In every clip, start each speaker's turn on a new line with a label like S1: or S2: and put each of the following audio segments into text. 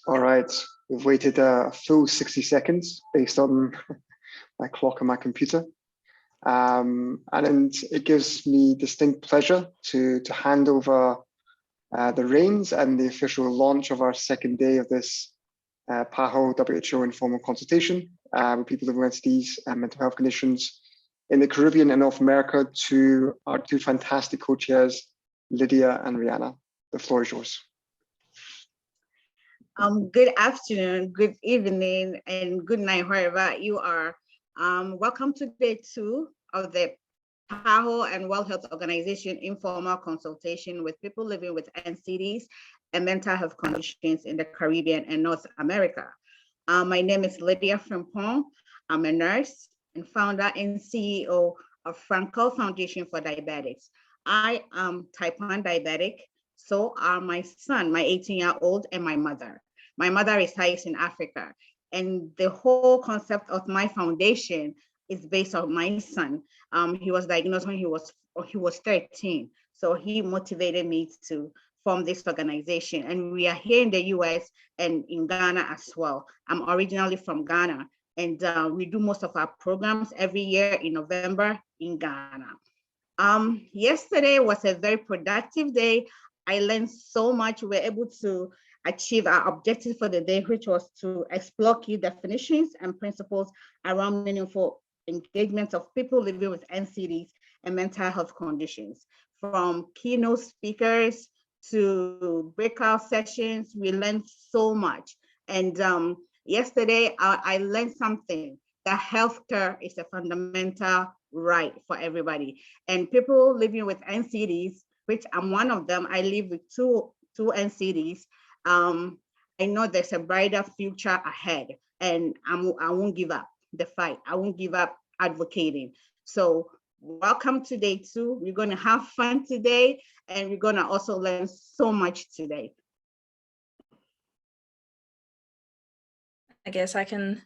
S1: All right, we've waited a full 60 seconds based on my clock on my computer. And it gives me distinct pleasure to hand over the reins and the official launch of our second day of this PAHO WHO informal consultation with people living with MHCs and mental health conditions in the Caribbean and North America to our two fantastic co-chairs, Lydia and Rihanna. The floor is yours.
S2: Good afternoon, good evening, and good night, wherever you are. Welcome to day 2 of the PAHO and World Health Organization informal consultation with people living with NCDs and mental health conditions in the Caribbean and North America. My name is Lydia Frimpong. I'm a nurse and founder and CEO of Frankel Foundation for Diabetics. I am type 1 diabetic. So are my son, my 18-year-old, and my mother. My mother resides in Africa. And the whole concept of my foundation is based on my son. He was diagnosed when he was 13. So he motivated me to form this organization. And we are here in the US and in Ghana as well. I'm originally from Ghana. And we do most of our programs every year in November in Ghana. Yesterday was a very productive day. I learned so much. We were able to achieve our objective for the day, which was to explore key definitions and principles around meaningful engagement of people living with NCDs and mental health conditions. From keynote speakers to breakout sessions, we learned so much. And yesterday, I learned something, that healthcare is a fundamental right for everybody. And people living with NCDs, which I'm one of them, I live with two NCDs. I know there's a brighter future ahead, and I won't give up the fight. I won't give up advocating. So welcome to day 2. We're going to have fun today, and we're going to also learn so much today.
S3: I guess I can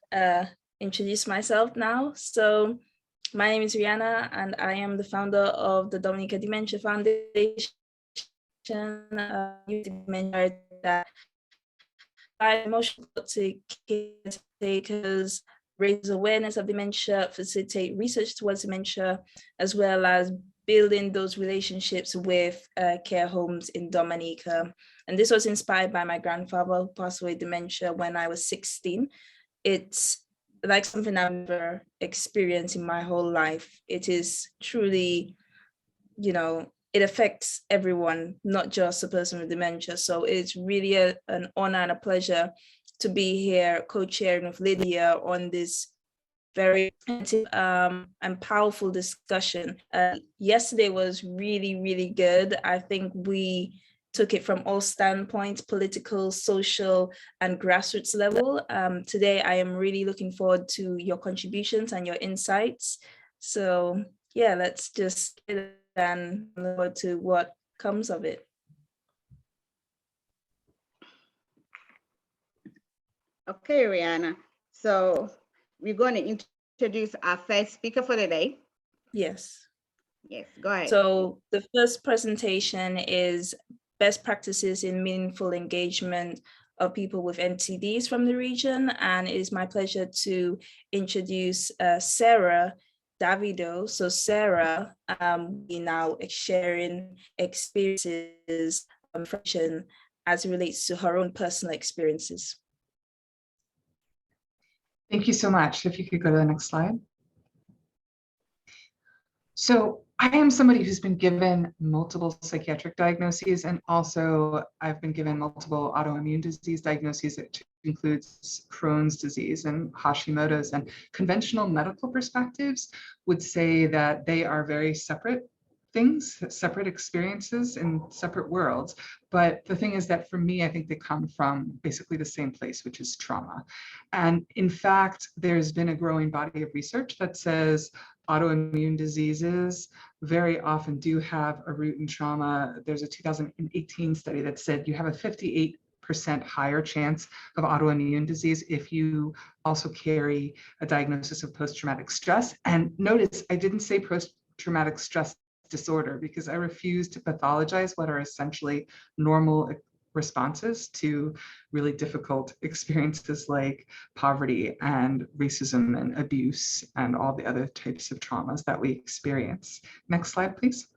S3: introduce myself now. So my name is Rihanna, and I am the founder of the Dominica Dementia Foundation. Dementia that provide emotional support to caretakers, raise awareness of dementia, facilitate research towards dementia, as well as building those relationships with care homes in Dominica. And this was inspired by my grandfather who passed away dementia when I was 16. It's like something I've never experienced in my whole life. It is truly, it affects everyone, not just a person with dementia. So it's really an honor and a pleasure to be here co-chairing with Lydia on this very and powerful discussion. Yesterday was really, really good. I think we took it from all standpoints, political, social, and grassroots level. Today, I am really looking forward to your contributions and your insights. So yeah, let's just get it and look forward to what comes of it.
S2: Okay, Rihanna. So we're going to introduce our first speaker for the day.
S3: Yes.
S2: Yes, go ahead.
S3: So the first presentation is best practices in meaningful engagement of people with NCDs from the region. And it is my pleasure to introduce Sarah Davido. So Sarah, we now sharing experiences as it relates to her own personal experiences.
S4: Thank you so much. If you could go to the next slide. So I am somebody who's been given multiple psychiatric diagnoses, and also I've been given multiple autoimmune disease diagnoses, which includes Crohn's disease and Hashimoto's, and conventional medical perspectives would say that they are very separate things, separate experiences in separate worlds. But the thing is that for me, I think they come from basically the same place, which is trauma. And in fact, there's been a growing body of research that says autoimmune diseases very often do have a root in trauma. There's a 2018 study that said you have a 58% higher chance of autoimmune disease if you also carry a diagnosis of post-traumatic stress. And notice I didn't say post-traumatic stress disorder because I refuse to pathologize what are essentially normal responses to really difficult experiences like poverty and racism and abuse and all the other types of traumas that we experience. Next slide, please.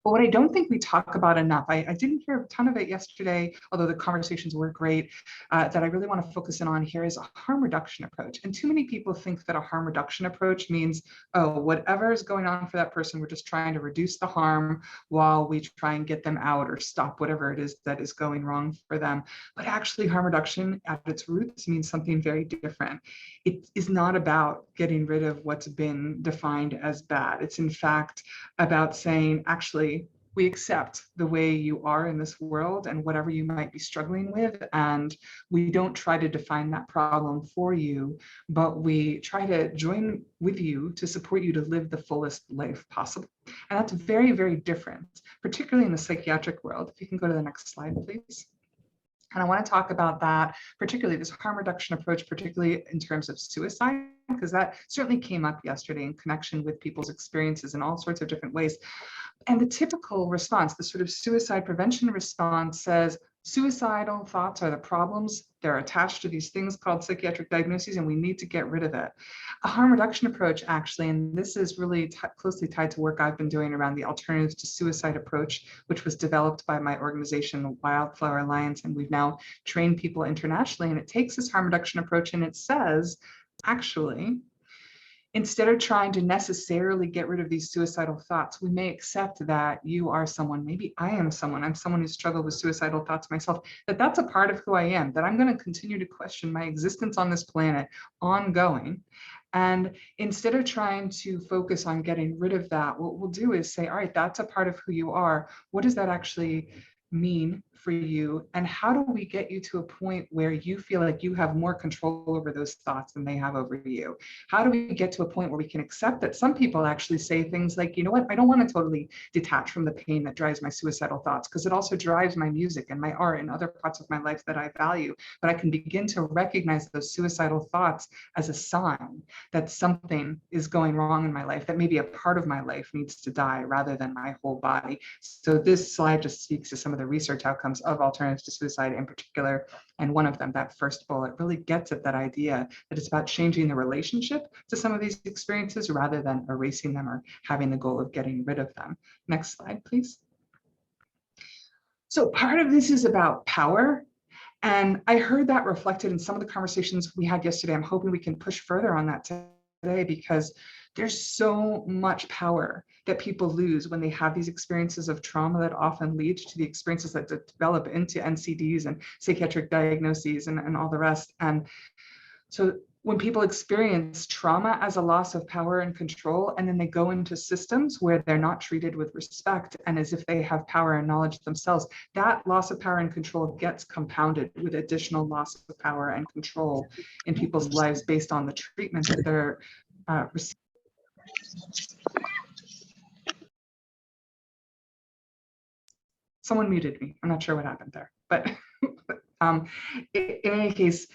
S4: But what I don't think we talk about enough, I didn't hear a ton of it yesterday, although the conversations were great, that I really want to focus in on here is a harm reduction approach. And too many people think that a harm reduction approach means, oh, whatever is going on for that person, we're just trying to reduce the harm while we try and get them out or stop whatever it is that is going wrong for them. But actually, harm reduction at its roots means something very different. It is not about getting rid of what's been defined as bad. It's in fact about saying, actually, we accept the way you are in this world and whatever you might be struggling with, and we don't try to define that problem for you, but we try to join with you to support you to live the fullest life possible. And that's very, very different, particularly in the psychiatric world. If you can go to the next slide, please. And I want to talk about that, particularly this harm reduction approach, particularly in terms of suicide, because that certainly came up yesterday in connection with people's experiences in all sorts of different ways. And the typical response, the sort of suicide prevention response says, suicidal thoughts are the problems. They're attached to these things called psychiatric diagnoses, and we need to get rid of it. A harm reduction approach, actually, and this is really closely tied to work I've been doing around the alternatives to suicide approach, which was developed by my organization, the Wildflower Alliance, and we've now trained people internationally. And it takes this harm reduction approach and it says, actually, instead of trying to necessarily get rid of these suicidal thoughts, we may accept that you are someone, maybe I am someone, I'm someone who struggled with suicidal thoughts myself, that's a part of who I am, that I'm going to continue to question my existence on this planet ongoing. And instead of trying to focus on getting rid of that, what we'll do is say, all right, that's a part of who you are. What does that actually mean for you? And how do we get you to a point where you feel like you have more control over those thoughts than they have over you? How do we get to a point where we can accept that some people actually say things like, you know what, I don't want to totally detach from the pain that drives my suicidal thoughts, because it also drives my music and my art and other parts of my life that I value. But I can begin to recognize those suicidal thoughts as a sign that something is going wrong in my life, that maybe a part of my life needs to die rather than my whole body. So this slide just speaks to some of the research outcomes of alternatives to suicide in particular. And one of them, that first bullet, really gets at that idea that it's about changing the relationship to some of these experiences rather than erasing them or having the goal of getting rid of them. Next slide, please. So part of this is about power. And I heard that reflected in some of the conversations we had yesterday. I'm hoping we can push further on that today, because there's so much power that people lose when they have these experiences of trauma that often lead to the experiences that develop into NCDs and psychiatric diagnoses and all the rest. And so when people experience trauma as a loss of power and control, and then they go into systems where they're not treated with respect and as if they have power and knowledge themselves, that loss of power and control gets compounded with additional loss of power and control in people's lives based on the treatment that they're receiving. Someone muted me. I'm not sure what happened there, but in any case,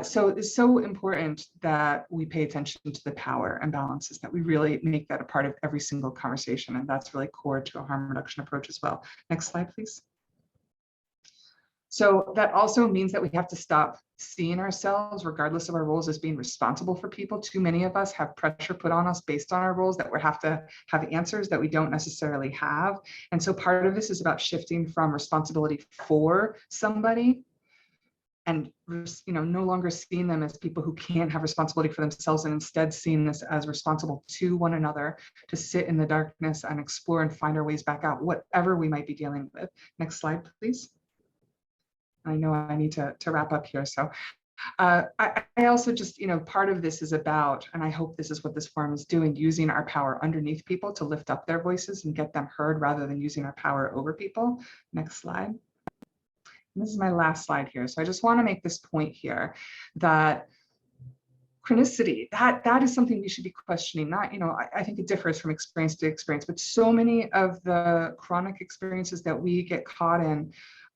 S4: so it's so important that we pay attention to the power imbalances, that we really make that a part of every single conversation. And that's really core to a harm reduction approach as well. Next slide, please. So that also means that we have to stop seeing ourselves, regardless of our roles, as being responsible for people. Too many of us have pressure put on us based on our roles, that we have to have answers that we don't necessarily have. And so part of this is about shifting from responsibility for somebody and, you know, no longer seeing them as people who can't have responsibility for themselves, and instead seeing this as responsible to one another, to sit in the darkness and explore and find our ways back out, whatever we might be dealing with. Next slide, please. I know I need to wrap up here. So I also just, you know, part of this is about, and I hope this is what this forum is doing, using our power underneath people to lift up their voices and get them heard rather than using our power over people. Next slide. And this is my last slide here. So I just want to make this point here that chronicity, that is something we should be questioning. Not, you know, I think it differs from experience to experience, but so many of the chronic experiences that we get caught in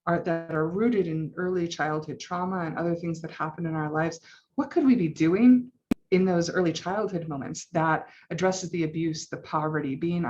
S4: that are rooted in early childhood trauma and other things that happen in our lives. What could we be doing in those early childhood moments that addresses the abuse, the poverty, being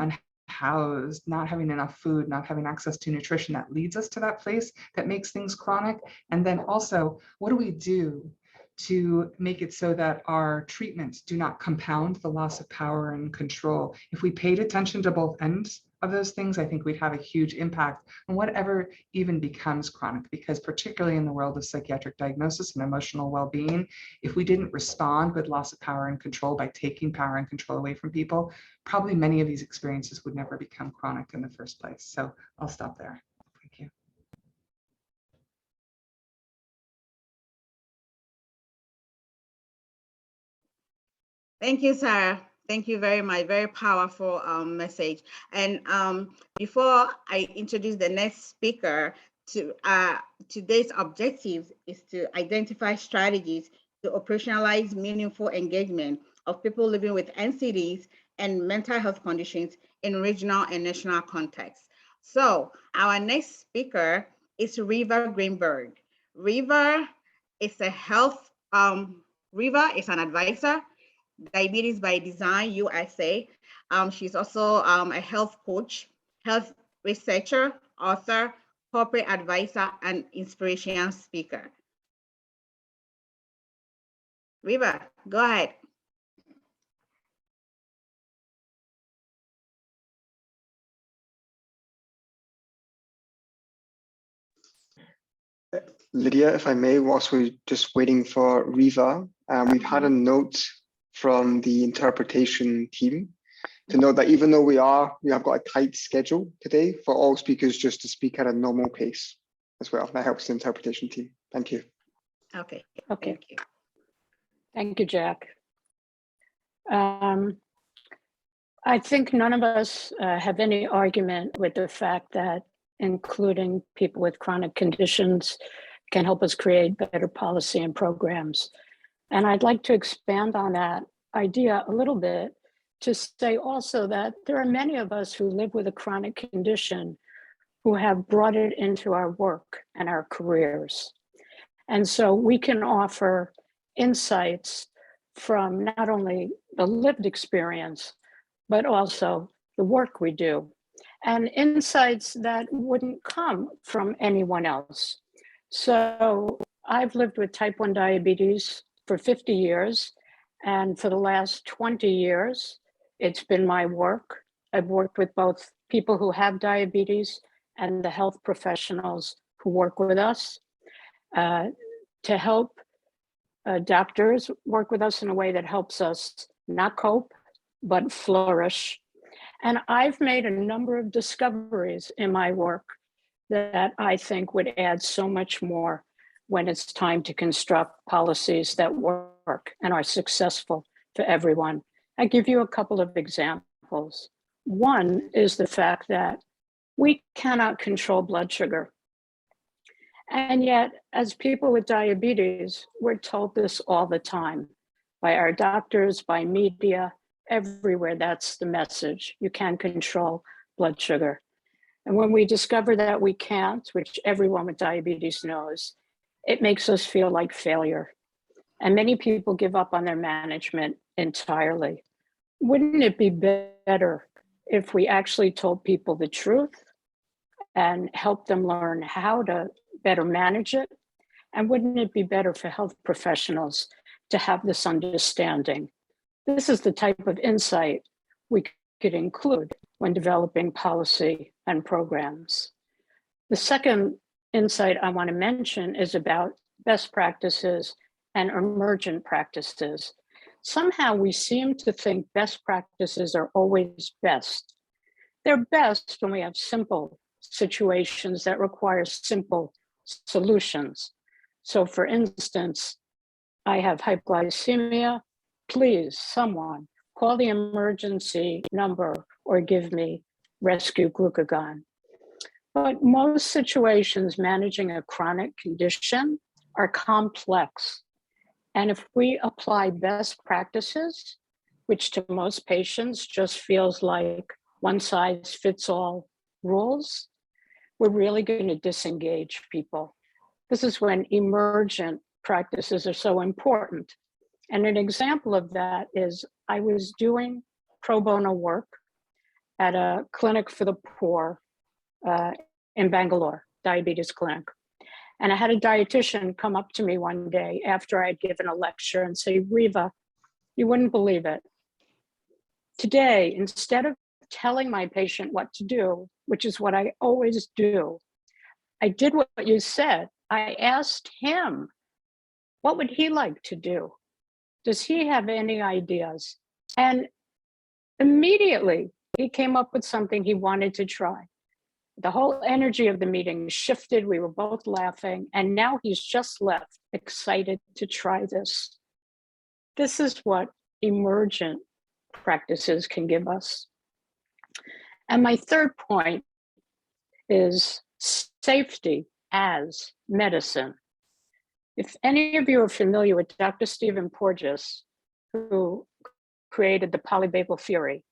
S4: housed, not having enough food, not having access to nutrition that leads us to that place that makes things chronic? And then also, what do we do to make it so that our treatments do not compound the loss of power and control? If we paid attention to both ends of those things, I think we'd have a huge impact on whatever even becomes chronic, because particularly in the world of psychiatric diagnosis and emotional well-being, if we didn't respond with loss of power and control by taking power and control away from people, probably many of these experiences would never become chronic in the first place. So I'll stop there. Thank you.
S2: Thank you, Sarah. Thank you very much. Very powerful message. And before I introduce the next speaker, today's objective is to identify strategies to operationalize meaningful engagement of people living with NCDs and mental health conditions in regional and national contexts. So our next speaker is Riva Greenberg. Riva is a Riva is an advisor, Diabetes by Design USA. She's also a health coach, health researcher, author, corporate advisor, and inspirational speaker. Riva, go ahead.
S1: Lydia, if I may, whilst we're just waiting for Riva, we've had a note from the interpretation team to note that even though we have got a tight schedule today for all speakers just to speak at a normal pace as well. That helps the interpretation team. Thank you.
S2: Okay.
S5: Okay.
S2: Thank you.
S5: Thank you, Jack. I think none of us have any argument with the fact that including people with chronic conditions can help us create better policy and programs. And I'd like to expand on that idea a little bit to say also that there are many of us who live with a chronic condition who have brought it into our work and our careers. And so we can offer insights from not only the lived experience, but also the work we do, and insights that wouldn't come from anyone else. So I've lived with type 1 diabetes for 50 years, and for the last 20 years, it's been my work. I've worked with both people who have diabetes and the health professionals who work with us to help doctors work with us in a way that helps us not cope, but flourish. And I've made a number of discoveries in my work that I think would add so much more when it's time to construct policies that work and are successful for everyone. I give you a couple of examples. One is the fact that we cannot control blood sugar. And yet, as people with diabetes, we're told this all the time by our doctors, by media, everywhere. That's the message. You can't control blood sugar. And when we discover that we can't, which everyone with diabetes knows, it makes us feel like failure. And many people give up on their management entirely. Wouldn't it be better if we actually told people the truth and helped them learn how to better manage it? And wouldn't it be better for health professionals to have this understanding? This is the type of insight we could include when developing policy and programs. The second insight I want to mention is about best practices and emergent practices. Somehow we seem to think best practices are always best. They're best when we have simple situations that require simple solutions. So for instance, I have hypoglycemia. Please, someone call the emergency number or give me rescue glucagon. But most situations managing a chronic condition are complex. And if we apply best practices, which to most patients just feels like one size fits all rules, we're really going to disengage people. This is when emergent practices are so important. And an example of that is I was doing pro bono work at a clinic for the poor in Bangalore, diabetes clinic. And I had a dietitian come up to me one day after I'd given a lecture and say, Riva, you wouldn't believe it. Today, instead of telling my patient what to do, which is what I always do, I did what you said. I asked him, what would he like to do? Does he have any ideas? And immediately he came up with something he wanted to try. The whole energy of the meeting shifted. We were both laughing, and now he's just left excited to try this. This is what emergent practices can give us. And my third point is safety as medicine. If any of you are familiar with Dr. Stephen Porges, who created the polyvagal theory,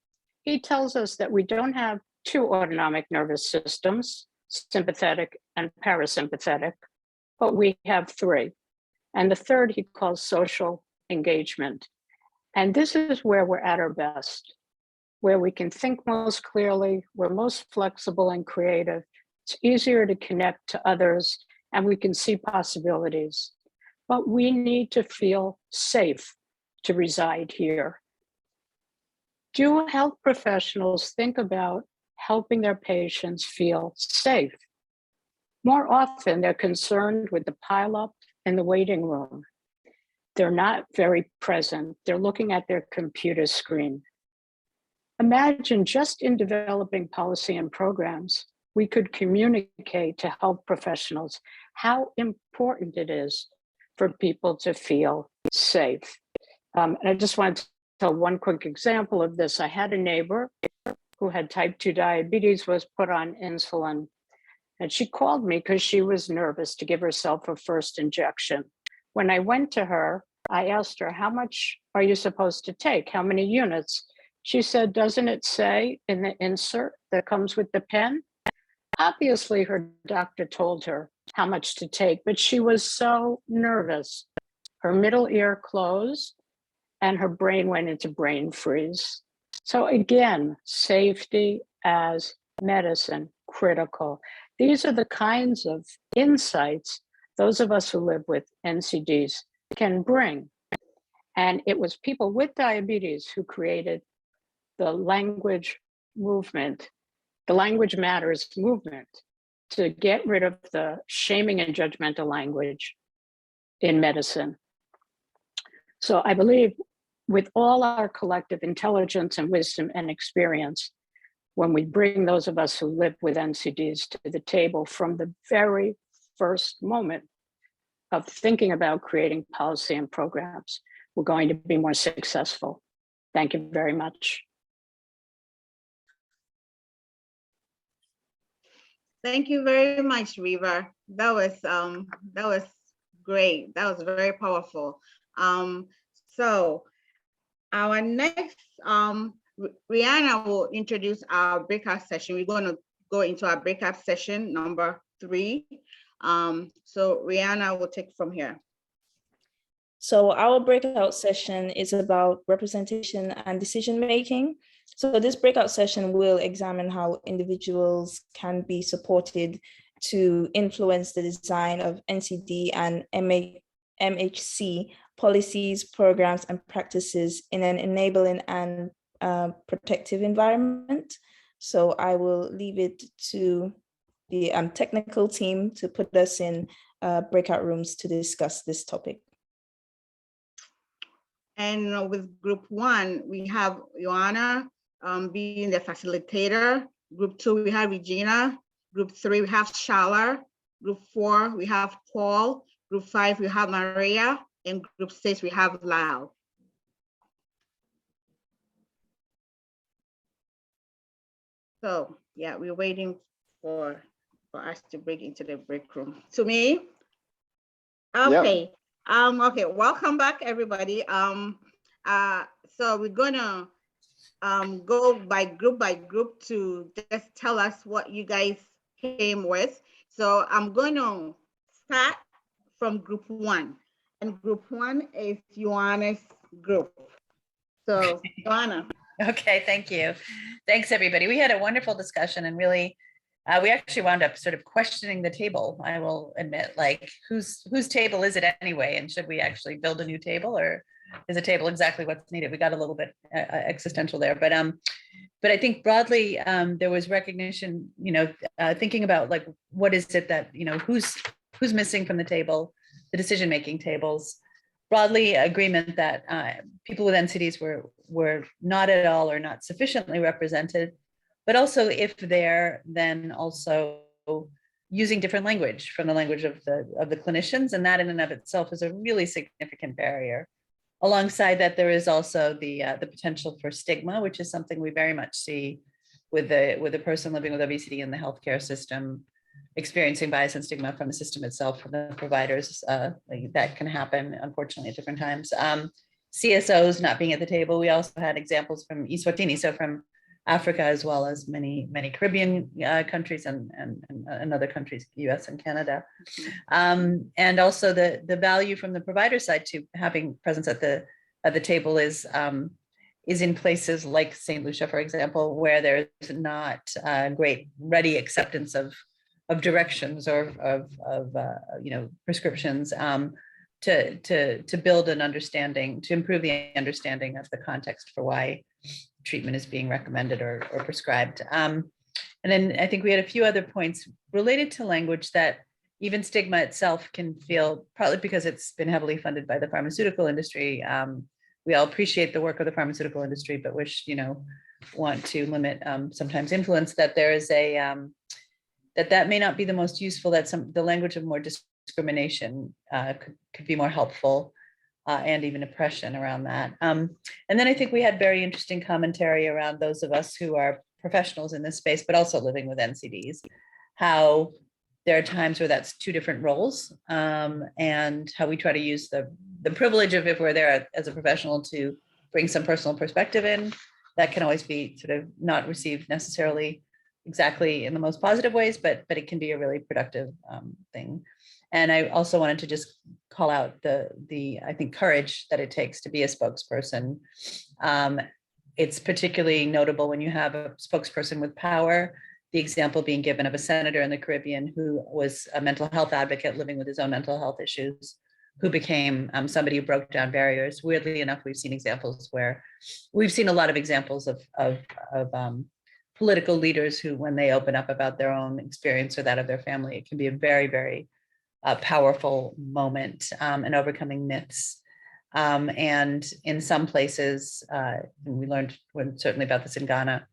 S5: he tells us that we don't have two autonomic nervous systems, sympathetic and parasympathetic, but we have three. And the third he calls social engagement. And this is where we're at our best, where we can think most clearly, we're most flexible and creative. It's easier to connect to others, and we can see possibilities. But we need to feel safe to reside here. Do health professionals think about helping their patients feel safe? More often, they're concerned with the pileup in the waiting room. They're not very present. They're looking at their computer screen. Imagine just in developing policy and programs, we could communicate to health professionals how important it is for people to feel safe. And I just want to tell one quick example of this. I had a neighbor who had type 2 diabetes, was put on insulin, and she called me because she was nervous to give herself a first injection. When I went to her, I asked her, how much are you supposed to take? How many units? She said, doesn't it say in the insert that comes with the pen? Obviously, her doctor told her how much to take, but she was so nervous. Her middle ear closed and her brain went into brain freeze. So again, safety as medicine, critical. These are the kinds of insights those of us who live with NCDs can bring. And it was people with diabetes who created the language movement, the Language Matters movement, to get rid of the shaming and judgmental language in medicine. So I believe with all our collective intelligence and wisdom and experience, when we bring those of us who live with NCDs to the table from the very first moment of thinking about creating policy and programs, we're going to be more successful. Thank you very much.
S2: Thank you very much, Riva. That was great. That was very powerful. So our next, Rihanna will introduce our breakout session. We're going to go into our breakout session number 3. So Rihanna will take from here.
S3: So our breakout session is about representation and decision making. So this breakout session will examine how individuals can be supported to influence the design of NCD and MHC policies, programs, and practices in an enabling and protective environment. So I will leave it to the technical team to put us in breakout rooms to discuss this topic.
S2: And with group 1, we have Joanna being the facilitator. Group 2, we have Regina. Group 3, we have Shala. Group 4, we have Paul. Group 5, we have Maria. And group 6, we have Lau. So yeah, we're waiting for us to break into the break room. To me? Okay. Yep. Okay, welcome back, everybody. So we're gonna go by group to just tell us what you guys came with. So I'm gonna start from group 1, and group 1 is Joanna's group. So Joanna.
S6: Okay, thank you. Thanks, everybody. We had a wonderful discussion and really, we actually wound up sort of questioning the table. I will admit, like, whose table is it anyway? And should we actually build a new table, or is a table exactly what's needed? We got a little bit existential there, but I think broadly, there was recognition, thinking about like, what is it that, who's missing from the table, the decision-making tables. Broadly agreement that people with NCDs were not at all or not sufficiently represented, but also if they're then also using different language from the language of the clinicians, and that in and of itself is a really significant barrier. Alongside that, there is also the potential for stigma, which is something we very much see with the person living with obesity in the healthcare system, experiencing bias and stigma from the system itself, from the providers. That can happen, unfortunately, at different times. CSOs not being at the table. We also had examples from Eswatini, so from Africa, as well as many Caribbean countries and other countries, US and Canada. And also the value from the provider side to having presence at the table is in places like St. Lucia, for example, where there's not great ready acceptance of directions or of prescriptions, to build an understanding, to improve the understanding of the context for why treatment is being recommended or prescribed. And then I think we had a few other points related to language that even stigma itself can feel, partly because it's been heavily funded by the pharmaceutical industry. We all appreciate the work of the pharmaceutical industry, but wish, want to limit sometimes influence, that there is that may not be the most useful, that the language of more discrimination could be more helpful, and even oppression around that. And then I think we had very interesting commentary around those of us who are professionals in this space, but also living with NCDs, how there are times where that's two different roles, and how we try to use the privilege of, if we're there as a professional, to bring some personal perspective in. That can always be sort of not received necessarily exactly in the most positive ways, but it can be a really productive thing. And I also wanted to just call out the I think courage that it takes to be a spokesperson. It's particularly notable when you have a spokesperson with power. The example being given of a senator in the Caribbean who was a mental health advocate living with his own mental health issues, who became somebody who broke down barriers. Weirdly enough, we've seen a lot of examples of political leaders who, when they open up about their own experience or that of their family, it can be a very, very powerful moment in overcoming myths. And in some places, we learned certainly about this in Ghana,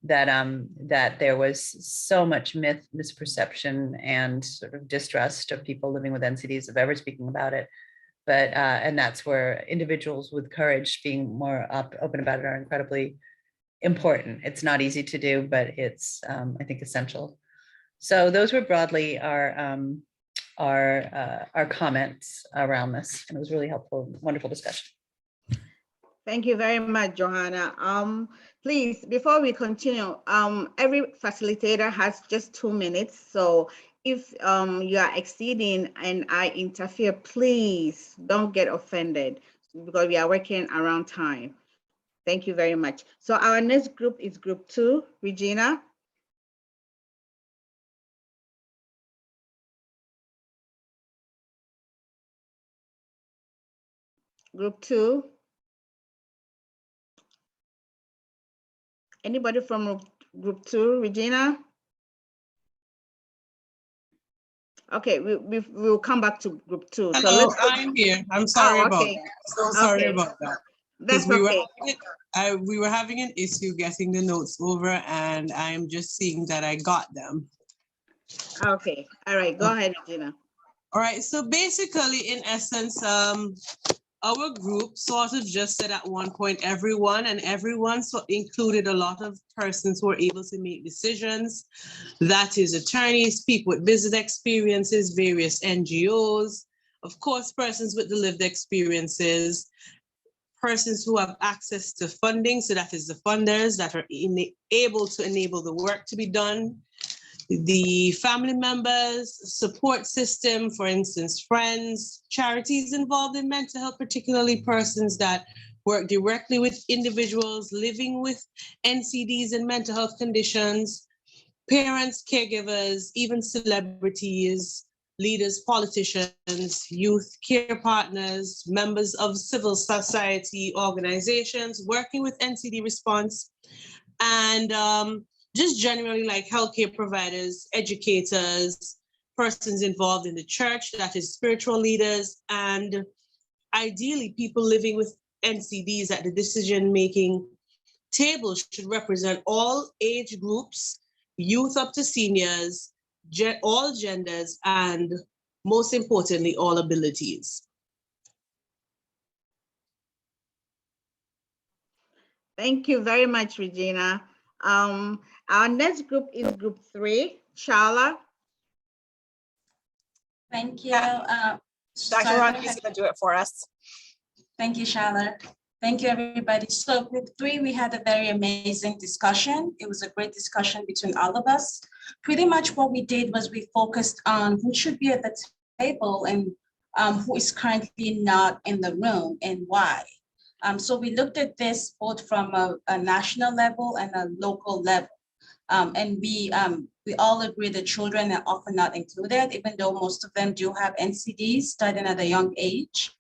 S6: that there was so much misperception and sort of distrust of people living with NCDs of ever speaking about it. But and that's where individuals with courage being more open about it are incredibly important. It's not easy to do, but it's I think essential. So those were broadly our comments around this, and it was really helpful, wonderful discussion.
S2: Thank you very much, Johanna. Please, before we continue, every facilitator has just 2 minutes. So if you are exceeding and I interfere, please don't get offended, because we are working around time. Thank you very much. So our next group is group 2, Regina. Group 2. Anybody from group 2, Regina? Okay, we'll come back to group 2.
S7: Hello,
S2: So
S7: I'm here. I'm sorry about that. So sorry about that.
S2: That's
S7: we
S2: okay.
S7: We were having an issue getting the notes over, and I'm just seeing that I got them.
S2: Okay, all right, go ahead, Regina.
S7: All right, so basically, in essence, our group sort of just said at one point, everyone so included a lot of persons who are able to make decisions. That is attorneys, people with visit experiences, various NGOs, of course, persons with the lived experiences, persons who have access to funding. So that is the funders that are able to enable the work to be done. The family members, support system, for instance, friends, charities involved in mental health, particularly persons that work directly with individuals living with NCDs and mental health conditions, parents, caregivers, even celebrities, leaders, politicians, youth, care partners, members of civil society organizations working with NCD response, and just generally like healthcare providers, educators, persons involved in the church, that is spiritual leaders, and ideally people living with NCDs at the decision-making table should represent all age groups, youth up to seniors, all genders, and most importantly, all abilities.
S2: Thank you very much, Regina. Our next group is group 3, Shala.
S8: Thank you.
S9: Dr.
S8: Sorry,
S9: Ron is going to do it for us.
S8: Thank you, Shala. Thank you, everybody. So group 3, we had a very amazing discussion. It was a great discussion between all of us. Pretty much what we did was we focused on who should be at the table and who is currently not in the room and why. So we looked at this both from a national level and a local level. And we all agree that children are often not included, even though most of them do have NCDs starting at a young age.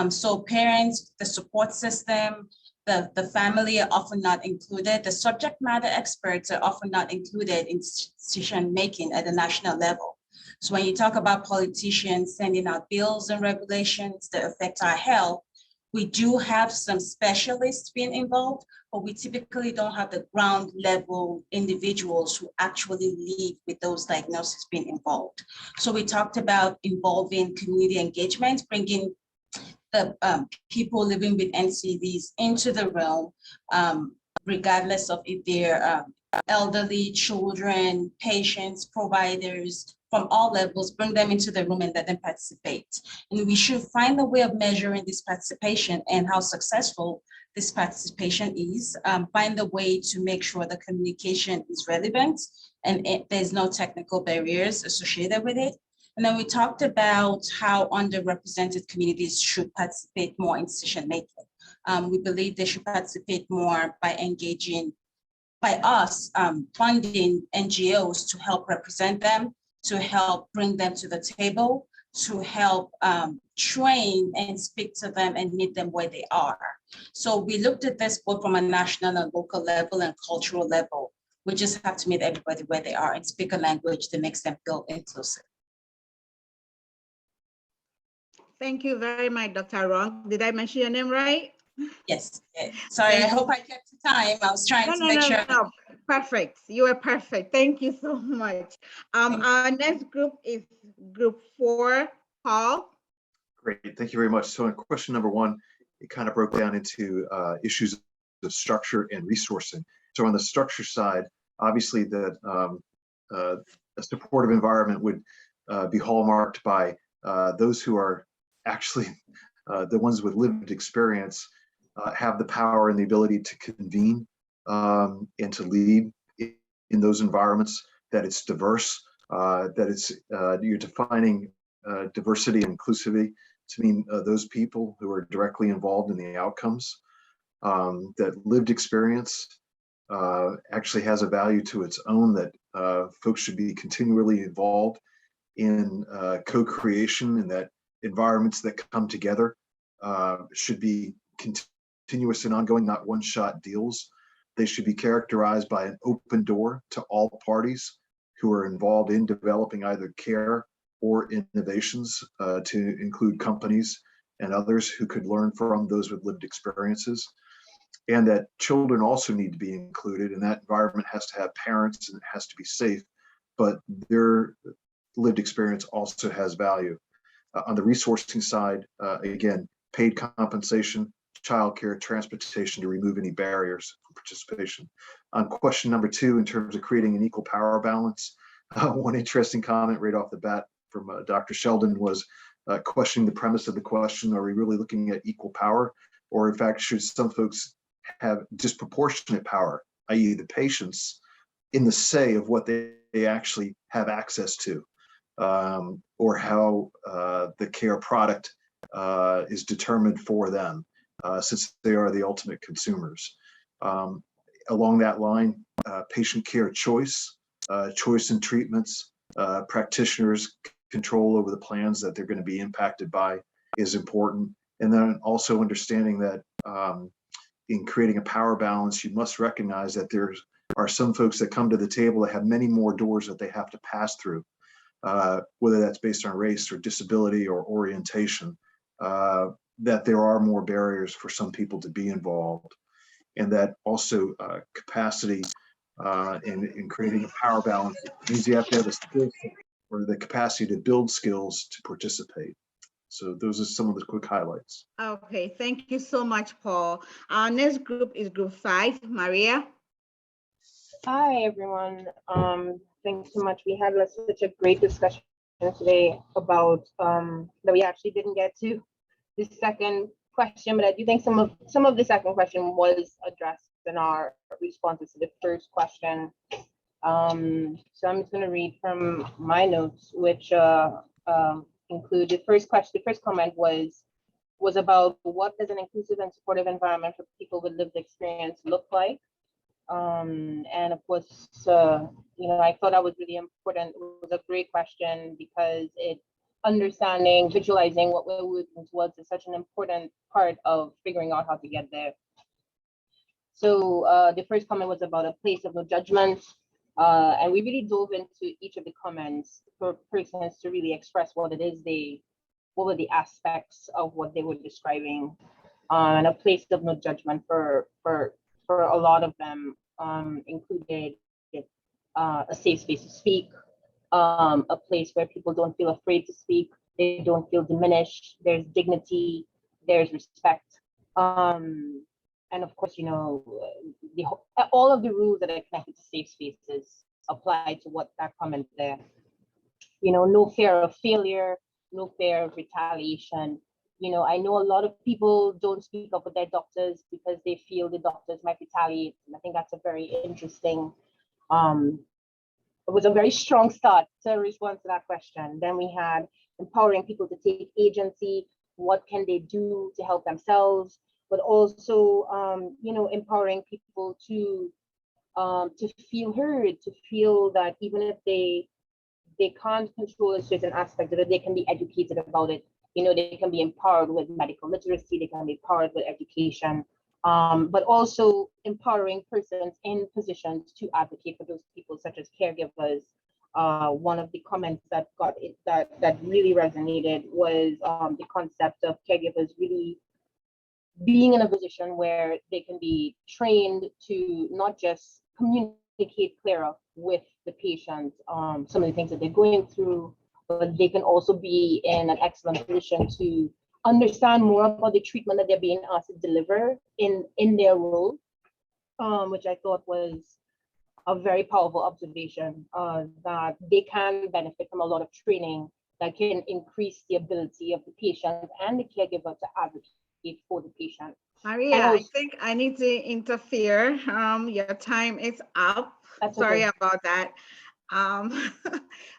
S8: So parents, the support system, the family are often not included. The subject matter experts are often not included in decision making at the national level. So when you talk about politicians sending out bills and regulations that affect our health, we do have some specialists being involved, but we typically don't have the ground level individuals who actually lead with those diagnoses being involved. So we talked about involving community engagement, bringing the people living with NCDs into the realm, regardless of if they're elderly, children, patients, providers, from all levels, bring them into the room and let them participate. And we should find a way of measuring this participation and how successful this participation is, find a way to make sure the communication is relevant and there's no technical barriers associated with it. And then we talked about how underrepresented communities should participate more in decision making. We believe they should participate more by engaging, by us funding NGOs to help represent them, to help bring them to the table, to help train and speak to them and meet them where they are. So we looked at this both from a national and local level and cultural level. We just have to meet everybody where they are and speak a language that makes them feel inclusive.
S2: Thank you very much, Dr. Ron. Did I mention your name right?
S8: Yes. Sorry, I hope I kept the time. I was trying to make sure.
S2: No. Perfect. You are perfect. Thank you so much. Our next group is group 4, Paul.
S10: Great. Thank you very much. So in question number 1, it kind of broke down into issues of structure and resourcing. So on the structure side, obviously that a supportive environment would be hallmarked by those who are actually the ones with lived experience, have the power and the ability to convene and to lead in those environments, that it's diverse, that it's you're defining diversity and inclusivity to mean those people who are directly involved in the outcomes, that lived experience actually has a value to its own, that folks should be continually involved in co-creation, and that environments that come together should be continuous and ongoing, not one-shot deals. They should be characterized by an open door to all parties who are involved in developing either care or innovations, to include companies and others who could learn from those with lived experiences. And that children also need to be included, and that environment has to have parents and it has to be safe, but their lived experience also has value. On the resourcing side, again, paid compensation, childcare, transportation to remove any barriers for participation. On question number 2, in terms of creating an equal power balance, one interesting comment right off the bat from Dr. Sheldon was questioning the premise of the question: are we really looking at equal power, or in fact should some folks have disproportionate power, i.e. the patients, in the say of what they actually have access to, or how the care product is determined for them? since they are the ultimate consumers. Along that line, patient care choice, choice in treatments, practitioners' control over the plans that they're going to be impacted by is important. And then also understanding that in creating a power balance, you must recognize that there are some folks that come to the table that have many more doors that they have to pass through, whether that's based on race or disability or orientation, that there are more barriers for some people to be involved. And that also capacity in creating a power balance means you have to have the skill set or the capacity to build skills to participate. So those are some of the quick highlights.
S2: Okay, thank you so much, Paul. Our next group is group 5, Maria.
S9: Hi, everyone. Thanks so much. We had such a great discussion today about that we actually didn't get to the second question, but I do think some of the second question was addressed in our responses to the first question. So I'm just going to read from my notes, which include the first question. The first comment was about what does an inclusive and supportive environment for people with lived experience look like? And of course, I thought that was really important. It was a great question because understanding, visualizing what we're working towards is such an important part of figuring out how to get there. So the first comment was about a place of no judgment. And we really dove into each of the comments for persons to really express what it is what were the aspects of what they were describing. And a place of no judgment for a lot of them included a safe space to speak, a place where people don't feel afraid to speak, they don't feel diminished, there's dignity, there's respect. And of course, all of the rules that are connected to safe spaces apply to what that comment there. No fear of failure, no fear of retaliation. I know a lot of people don't speak up with their doctors because they feel the doctors might retaliate. And I think that's a very interesting, it was a very strong start to respond to that question. Then we had empowering people to take agency. What can they do to help themselves? But also, empowering people to feel heard, to feel that even if they can't control a certain aspect of it, they can be educated about it. They can be empowered with medical literacy, they can be empowered with education, but also empowering persons in positions to advocate for those people, such as caregivers. One of the comments that that really resonated was the concept of caregivers really being in a position where they can be trained to not just communicate clearer with the patient, some of the things that they're going through, but they can also be in an excellent position to understand more about the treatment that they're being asked to deliver in their role, which I thought was a very powerful observation, that they can benefit from a lot of training that can increase the ability of the patient and the caregiver to advocate for the patient.
S2: Maria, I think I need to interfere. Your time is up. Sorry about that.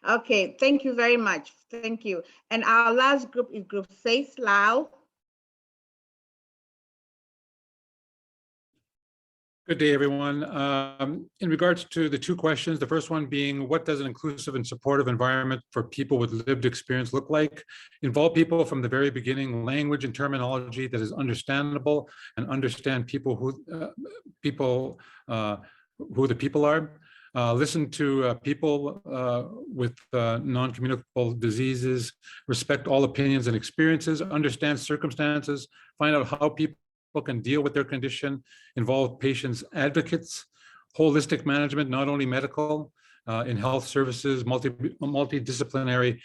S2: Okay, thank you very much. Thank you. And our last group is group 6, Lau.
S11: Good day, everyone. In regards to the two questions, the first one being, what does an inclusive and supportive environment for people with lived experience look like? Involve people from the very beginning, language and terminology that is understandable, and understand people who the people are. Listen to people with non-communicable diseases, respect all opinions and experiences, understand circumstances, find out how people can deal with their condition, involve patients' advocates, holistic management, not only medical, in health services, multidisciplinary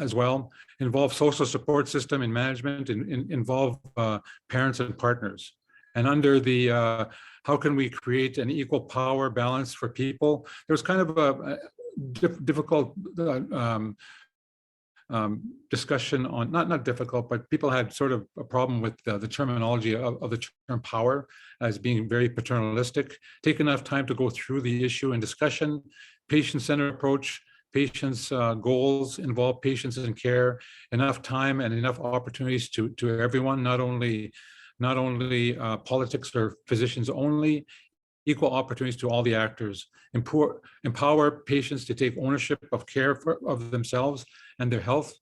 S11: as well, involve social support system in management, involve parents and partners. And under the how can we create an equal power balance for people, there was kind of a difficult discussion on, not difficult, but people had sort of a problem with the terminology of the term power as being very paternalistic. Take enough time to go through the issue and discussion, patient-centered approach, patients' goals, involve patients in care, enough time and enough opportunities to everyone, not only not only politics or physicians only, equal opportunities to all the actors, empower patients to take ownership of care of themselves and their health,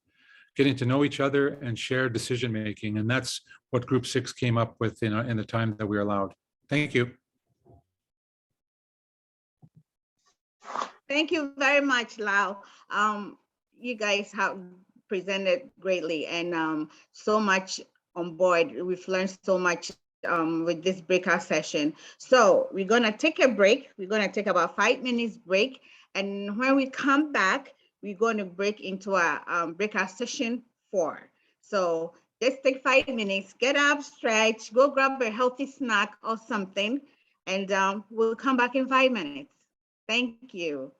S11: getting to know each other and share decision-making. And that's what Group 6 came up with in the time that we were allowed. Thank you.
S2: Thank you very much, Lau. You guys have presented greatly and so much on board. We've learned so much with this breakout session. So we're gonna take a break. We're gonna take about 5 minutes break. And when we come back, we're going to break into a breakout session 4. So just take 5 minutes, get up, stretch, go grab a healthy snack or something, and we'll come back in 5 minutes. Thank you.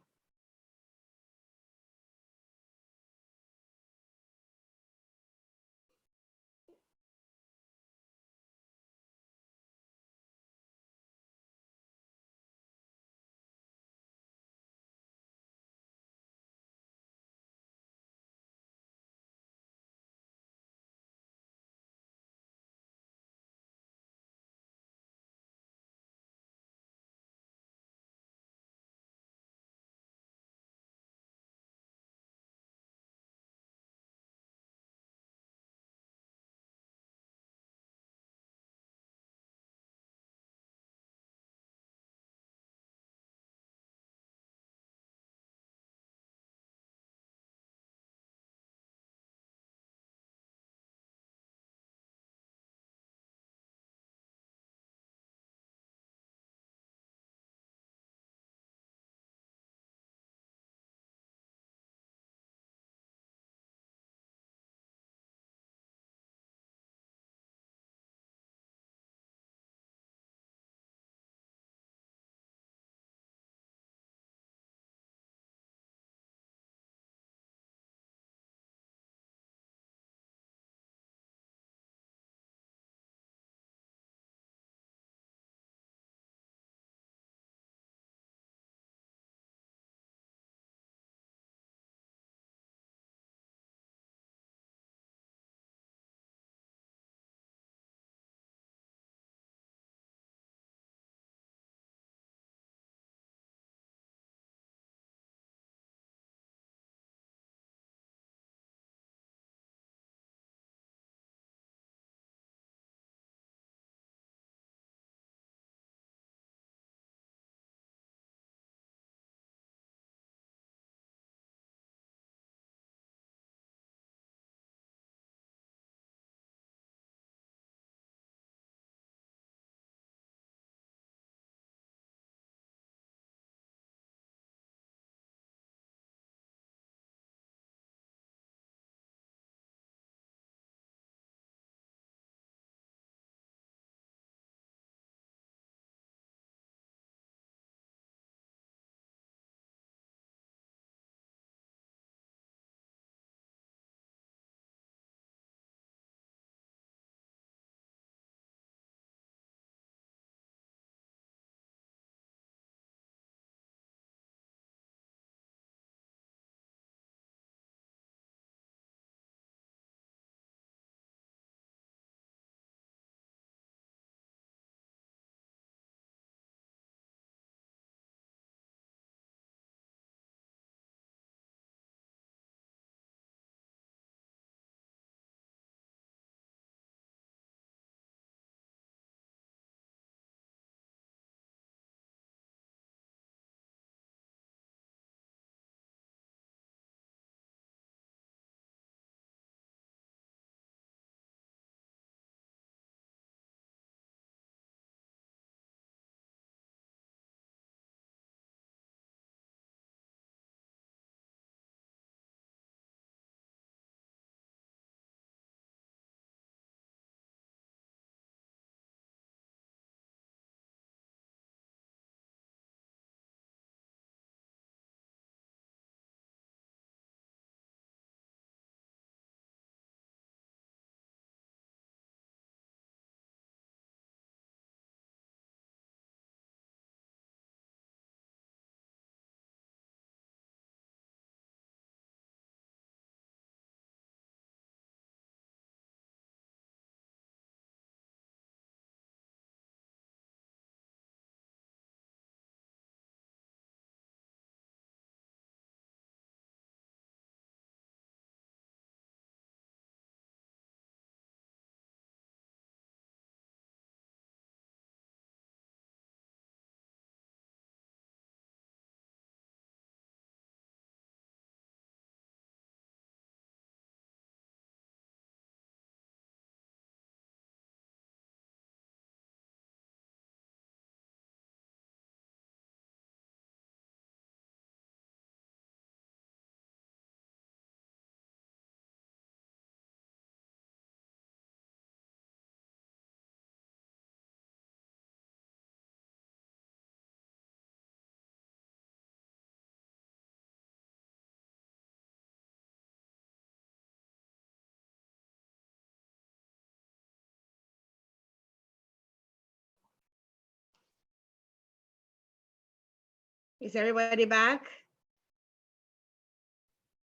S2: Is everybody back?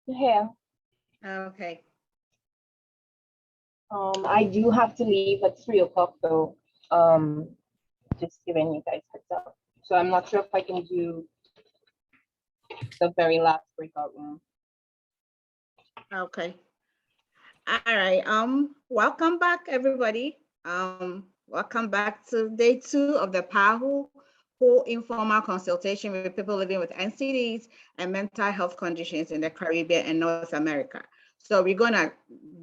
S9: Yeah.
S2: Okay.
S9: I do have to leave at 3 o'clock though. Just giving you guys heads up. So I'm not sure if I can do the very last breakout room.
S2: Okay. All right. Welcome back, everybody. Welcome back to day 2 of the PAHO, whole informal consultation with people living with NCDs and mental health conditions in the Caribbean and North America. So we're gonna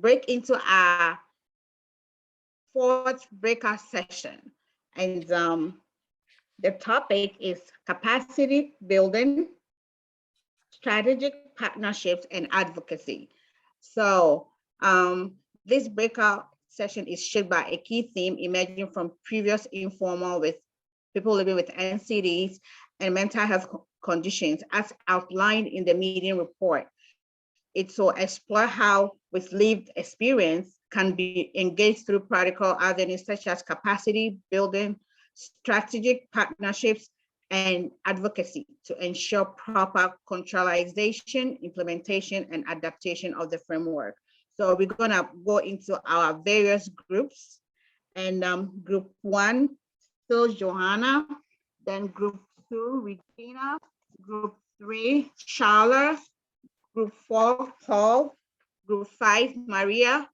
S2: break into our 4th breakout session, and the topic is capacity building, strategic partnerships, and advocacy. So this breakout session is shaped by a key theme emerging from previous informal with people living with NCDs and mental health conditions as outlined in the meeting report. It will explore how with lived experience can be engaged through practical avenues such as capacity building, strategic partnerships, and advocacy to ensure proper controlization, implementation, and adaptation of the framework. So we're gonna go into our various groups, and group 1, still Johanna, then group 2, Regina, group 3, Charlotte, group 4, Paul, group 5, Maria,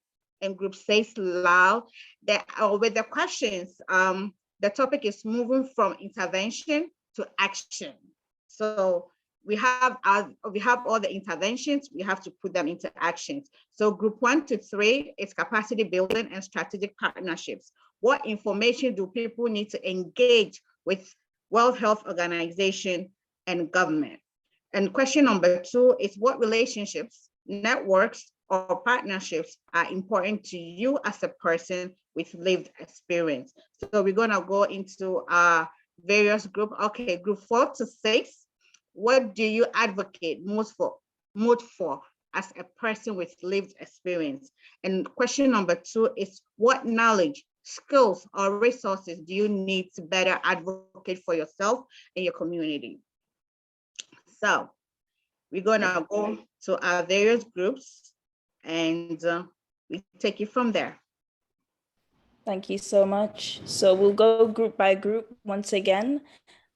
S2: and group 6, Lau. With the questions, the topic is moving from intervention to action. So we have all the interventions, we have to put them into actions. So group 1 to 3 is capacity building and strategic partnerships. What information do people need to engage with World Health Organization and government? And question number 2 is what relationships, networks, or partnerships are important to you as a person with lived experience? So we're gonna go into our various group. Okay, group 4 to 6, what do you advocate most for as a person with lived experience? And question number 2 is what knowledge, skills, or resources do you need to better advocate for yourself and your community? So we're gonna go to our various groups and we take it from there.
S3: Thank you so much. So we'll go group by group once again.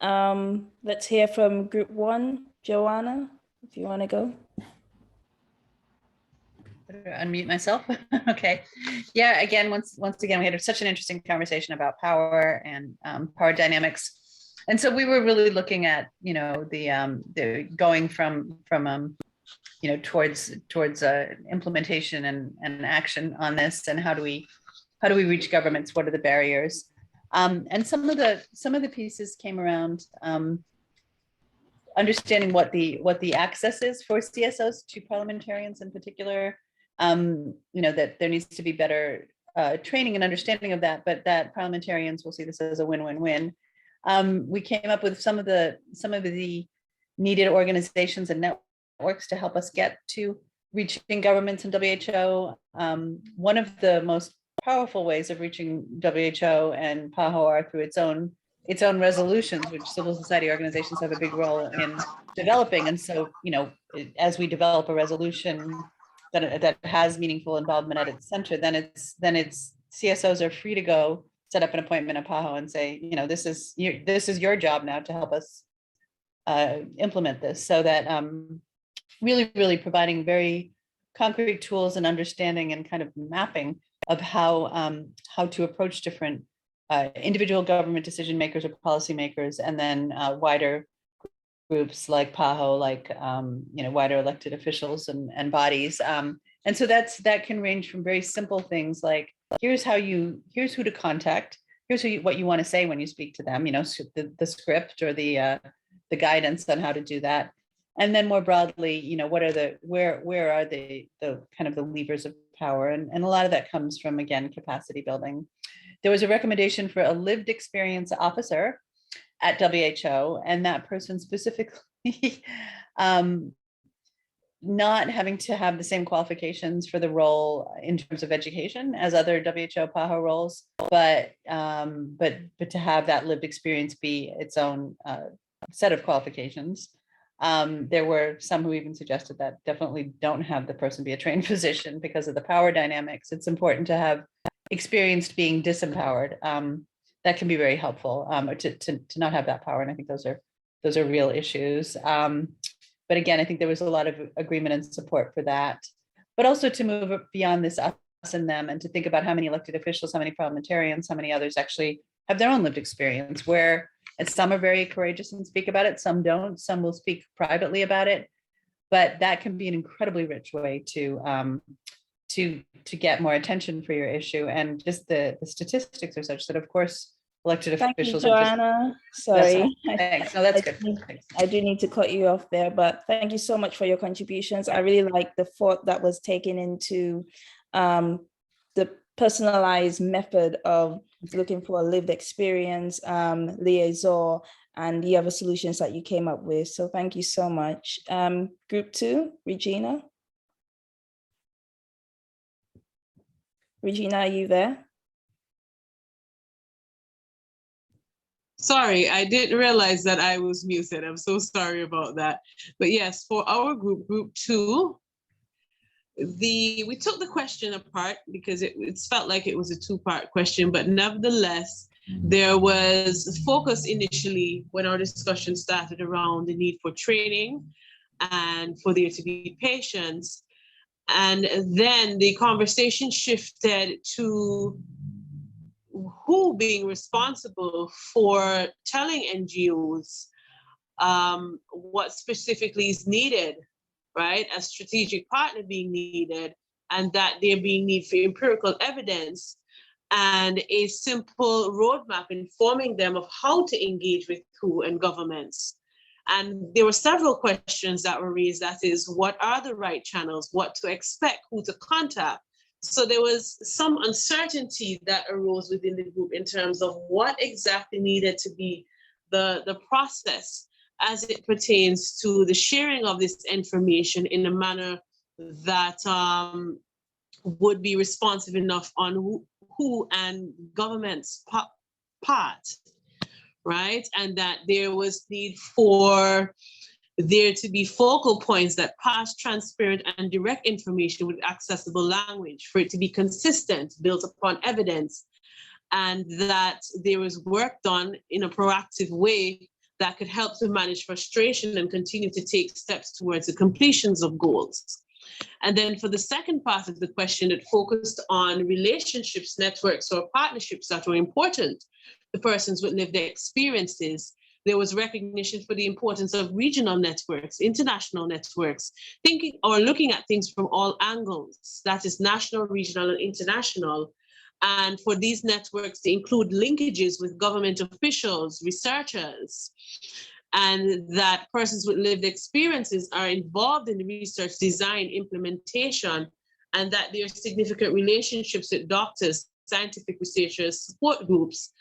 S3: Let's hear from group 1, Joanna, if you want to go.
S6: Unmute myself. Okay. Yeah, again, once again, we had such an interesting conversation about power and power dynamics. And so we were really looking at, the going from towards implementation and action on this, and how do we reach governments? What are the barriers? And some of the pieces came around understanding what the access is for CSOs to parliamentarians in particular. That there needs to be better training and understanding of that, but that parliamentarians will see this as a win-win-win. We came up with some of the needed organizations and networks to help us get to reaching governments and WHO. One of the most powerful ways of reaching WHO and PAHO are through its own resolutions, which civil society organizations have a big role in developing. And so, as we develop a resolution that has meaningful involvement at its center, then it's CSOs are free to go set up an appointment at PAHO and say, this is your job now to help us implement this. So that really providing very concrete tools and understanding and kind of mapping of how to approach different individual government decision makers or policymakers, and then wider groups like PAHO, like wider elected officials and bodies. And so that can range from very simple things like, here's who to contact, here's what you want to say when you speak to them, the script or the guidance on how to do that. And then more broadly, where are the kind of the levers of power? And a lot of that comes from, again, capacity building. There was a recommendation for a lived experience officer at WHO, and that person specifically not having to have the same qualifications for the role in terms of education as other WHO PAHO roles, but to have that lived experience be its own set of qualifications. There were some who even suggested that definitely don't have the person be a trained physician because of the power dynamics. It's important to have experienced being disempowered. That can be very helpful, or to not have that power. And I think those are real issues. But again, I think there was a lot of agreement and support for that, but also to move beyond this us and them, and to think about how many elected officials, how many parliamentarians, how many others actually have their own lived experience, where and some are very courageous and speak about it, some don't, some will speak privately about it, but that can be an incredibly rich way to get more attention for your issue. And just the statistics are such that, of course, elected
S3: Thank you,
S6: officials.
S3: Joanna. Sorry.
S6: Thanks. No, that's good. Thanks.
S3: I do need to cut you off there, but thank you so much for your contributions. I really like the thought that was taken into the personalized method of looking for a lived experience, liaison, and the other solutions that you came up with. So thank you so much. Group 2, Regina. Regina, are you there?
S7: Sorry, I didn't realize that I was muted. I'm so sorry about that. But yes, for our group, group 2, we took the question apart because it felt like it was a 2-part question, but nevertheless, there was focus initially when our discussion started around the need for training and for there to be patience. And then the conversation shifted to who being responsible for telling NGOs what specifically is needed, right? A strategic partner being needed, and that there being need for empirical evidence and a simple roadmap informing them of how to engage with who and governments. And there were several questions that were raised. That is, what are the right channels, what to expect, who to contact? So there was some uncertainty that arose within the group in terms of what exactly needed to be the process as it pertains to the sharing of this information in a manner that would be responsive enough on who and government's part, right? And that there was need for there to be focal points that pass transparent and direct information with accessible language, for it to be consistent, built upon evidence, and that there was work done in a proactive way that could help to manage frustration and continue to take steps towards the completions of goals. And then for the second part of the question, it focused on relationships, networks, or partnerships that were important to persons with lived experiences. There was recognition for the importance of regional networks, international networks, thinking or looking at things from all angles, that is national, regional, and international. And for these networks to include linkages with government officials, researchers, and that persons with lived experiences are involved in the research, design, implementation, and that there are significant relationships with doctors, scientific researchers, support groups,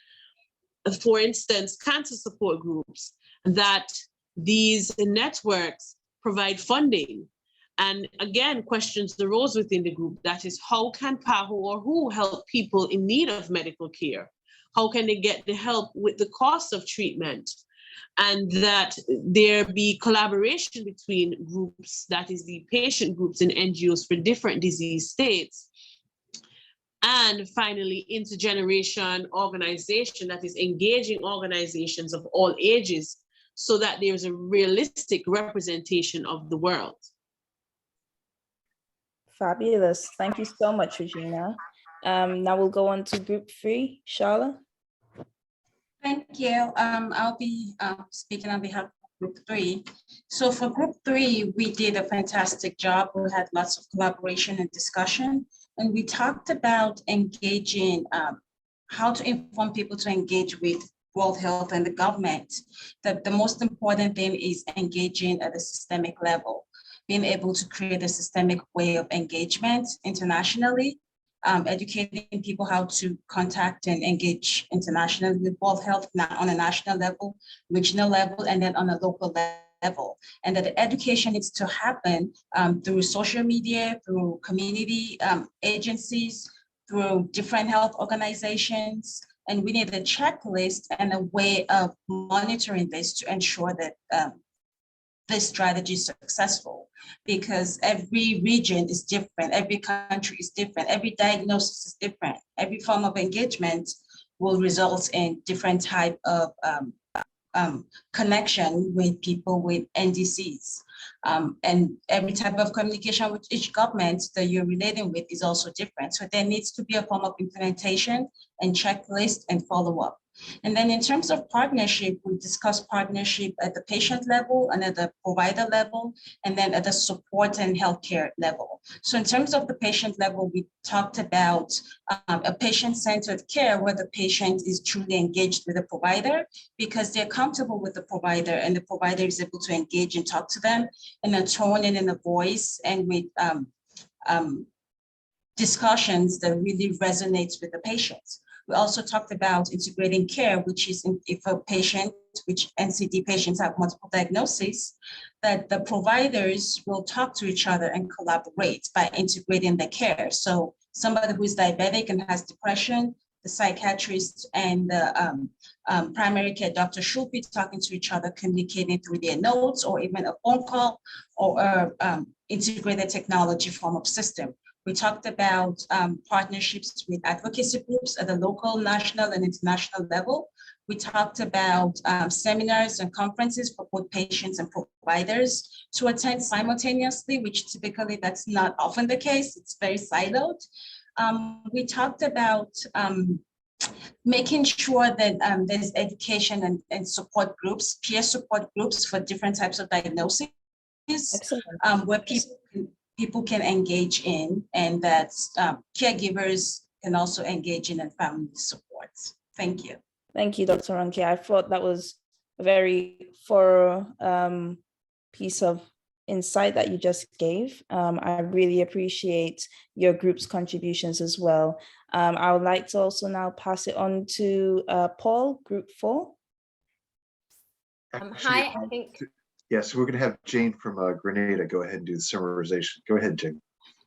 S7: for instance, cancer support groups, that these networks provide funding. And again, questions arose within the group. That is, how can PAHO or who help people in need of medical care? How can they get the help with the cost of treatment? And that there be collaboration between groups, that is the patient groups and NGOs for different disease states. And finally, intergeneration organization, that is engaging organizations of all ages, so that there's a realistic representation of the world.
S3: Fabulous. Thank you so much, Regina. Now we'll go on to group 3, Charlotte.
S8: Thank you. I'll be speaking on behalf of group 3. So for group 3, we did a fantastic job. We had lots of collaboration and discussion, and we talked about engaging, how to inform people to engage with World Health and the government. The most important thing is engaging at a systemic level, being able to create a systemic way of engagement internationally, educating people how to contact and engage internationally with World Health, not on a national level, regional level, and then on a local level. And that the education needs to happen through social media, through community agencies, through different health organizations, And we need a checklist and a way of monitoring this to ensure that this strategy is successful, because every region is different, every country is different, every diagnosis is different, every form of engagement will result in different type of connection with people with NDCs. And every type of communication with each government that you're relating with is also different. So there needs to be a form of implementation and checklist and follow-up. And then in terms of partnership, we discussed partnership at the patient level and at the provider level, and then at the support and healthcare level. So in terms of the patient level, we talked about a patient-centered care where the patient is truly engaged with the provider because they're comfortable with the provider and the provider is able to engage and talk to them in a tone and in a voice and with discussions that really resonates with the patient. We also talked about integrating care, which is if a patient, which NCD patients have multiple diagnoses, that the providers will talk to each other and collaborate by integrating the care. So somebody who is diabetic and has depression, the psychiatrist and the primary care doctor should be talking to each other, communicating through their notes or even a phone call or integrated technology form of system. We talked about partnerships with advocacy groups at the local, national, and international level. We talked about seminars and conferences for both patients and providers to attend simultaneously, which typically that's not often the case. It's very siloed. We talked about making sure that there's education and support groups, peer support groups for different types of diagnoses, where people can engage in, and that caregivers can also engage in and family support. Thank you.
S3: Thank you, Dr. Ronke. I thought that was a very thorough piece of insight that you just gave. I really appreciate your group's contributions as well. I would like to also now pass it on to Paul, Group 4.
S12: Hi, I think.
S10: Yes, we're going to have Jane from Grenada go ahead and do the summarization. Go ahead, Jane.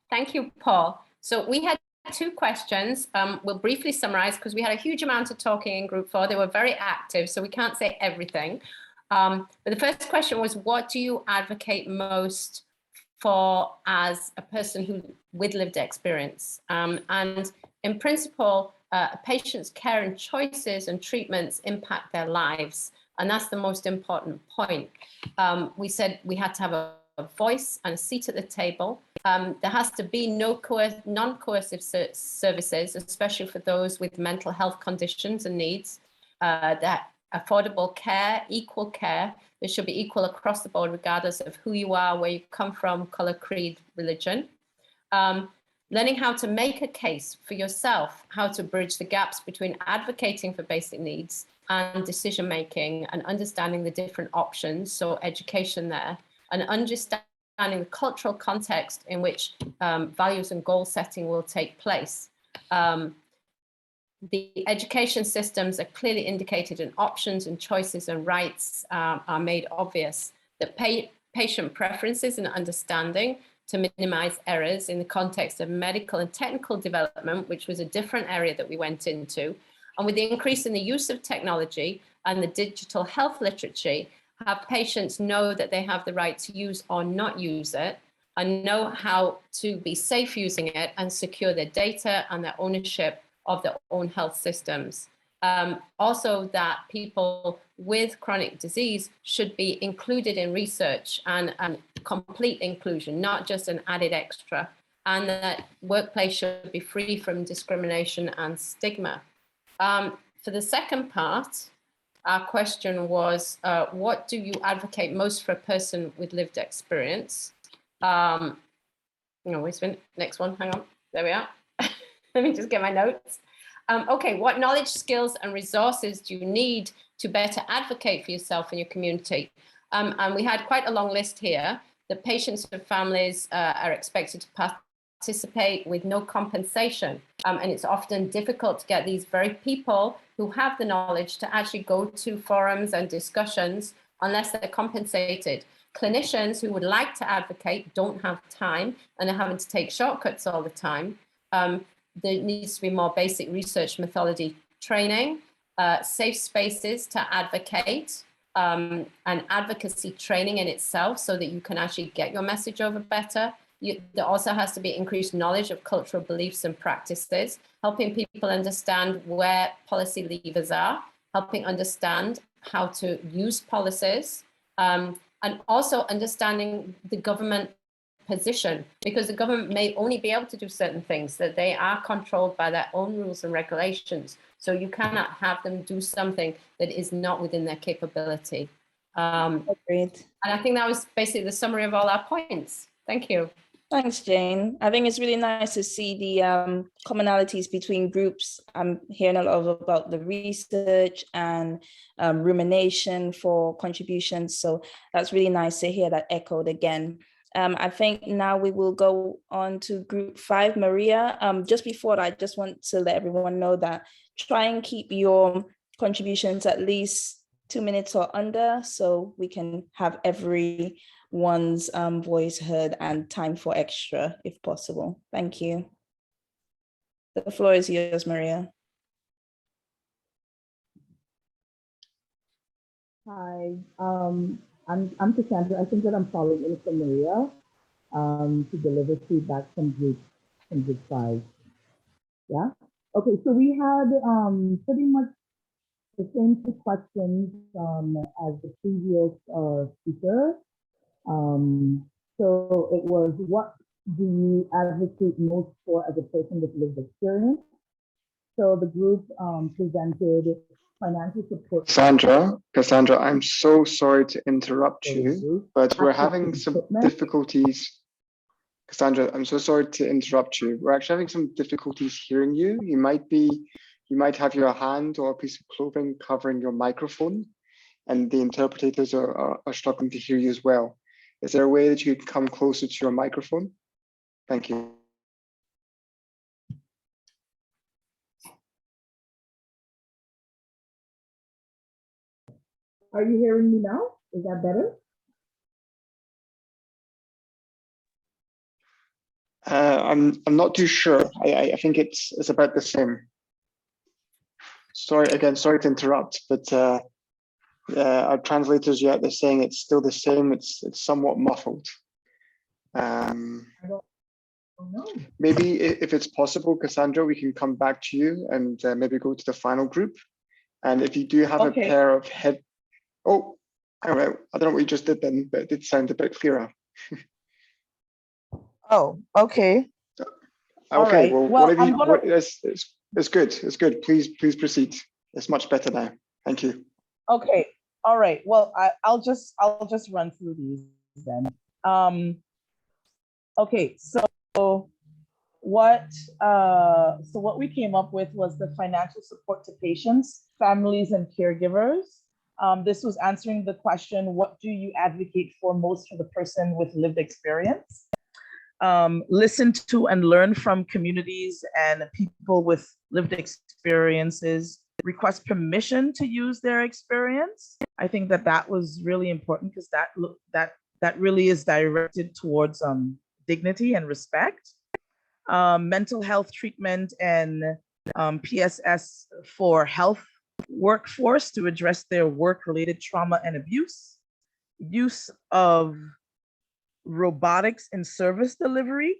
S12: Thank you, Paul. So we had 2 questions. We'll briefly summarize because we had a huge amount of talking in Group 4. They were very active, so we can't say everything. But the first question was, what do you advocate most for as a person with lived experience? And in principle, a patient's care and choices and treatments impact their lives. And that's the most important point. We said we had to have a voice and a seat at the table. There has to be no non-coercive services, especially for those with mental health conditions and needs. That affordable care, equal care, there should be equal across the board, regardless of who you are, where you come from, color, creed, religion. Learning how to make a case for yourself, how to bridge the gaps between advocating for basic needs and decision making, and understanding the different options, so education there, and understanding the cultural context in which values and goal setting will take place. The education systems are clearly indicated, and options and choices and rights are made obvious. The patient preferences and understanding to minimize errors in the context of medical and technical development, which was a different area that we went into. And with the increase in the use of technology and the digital health literature, have patients know that they have the right to use or not use it, and know how to be safe using it and secure their data and their ownership of their own health systems. Also that people with chronic disease should be included in research and complete inclusion, not just an added extra, and that workplace should be free from discrimination and stigma. For the second part, our question was, what do you advocate most for a person with lived experience? Next one, hang on, there we are. Let me just get my notes. Okay, what knowledge, skills, and resources do you need to better advocate for yourself and your community? And we had quite a long list here. The patients and families are expected to participate with no compensation. And it's often difficult to get these very people who have the knowledge to actually go to forums and discussions unless they're compensated. Clinicians who would like to advocate don't have time and are having to take shortcuts all the time. There needs to be more basic research methodology training, safe spaces to advocate, and advocacy training in itself so that you can actually get your message over better. There also has to be increased knowledge of cultural beliefs and practices, helping people understand where policy levers are, helping understand how to use policies, and also understanding the government position, because the government may only be able to do certain things, that they are controlled by their own rules and regulations. So you cannot have them do something that is not within their capability.
S3: Agreed.
S12: And I think that was basically the summary of all our points. Thank you.
S3: Thanks, Jane. I think it's really nice to see the commonalities between groups. I'm hearing a lot about the research and rumination for contributions. So that's really nice to hear that echoed again. I think now we will go on to group 5. Maria, just before that, I just want to let everyone know that try and keep your contributions at least 2 minutes or under, so we can have everyone's voice heard and time for extra if possible. Thank you. The floor is yours, Maria.
S13: Hi, I'm Cassandra. I think that I'm following in from Maria to deliver feedback from group 5. Yeah. Okay. So we had pretty much the same 2 questions as the previous speaker. So it was, what do you advocate most for as a person with lived experience? So the group presented financial support.
S1: Cassandra, I'm so sorry to interrupt you, but we're having some difficulties. Cassandra, I'm so sorry to interrupt you. We're actually having some difficulties hearing you. You might have your hand or a piece of clothing covering your microphone, and the interpreters are struggling to hear you as well. Is there a way that you could come closer to your microphone? Thank you.
S13: Are you hearing me now? Is that better?
S1: I'm not too sure. I think it's about the same. Sorry to interrupt, but our translators, yeah, they're saying it's still the same. It's somewhat muffled. Maybe if it's possible, Cassandra, we can come back to you and maybe go to the final group. And if you do have a pair of oh, all right. I don't know what you just did then, but it did sound a bit clearer.
S13: Oh, okay.
S1: Okay,
S13: right.
S1: well,
S13: Well,
S1: it's good. It's good. Please proceed. It's much better now. Thank you.
S13: Okay. All right. Well, I'll just run through these then. Okay. So what we came up with was the financial support to patients, families, and caregivers. This was answering the question, what do you advocate for most for the person with lived experience? Listen to and learn from communities and people with lived experiences, request permission to use their experience. I think that was really important, because that really is directed towards dignity and respect. Mental health treatment and PSS for health workforce to address their work-related trauma and abuse. Use of robotics in service delivery,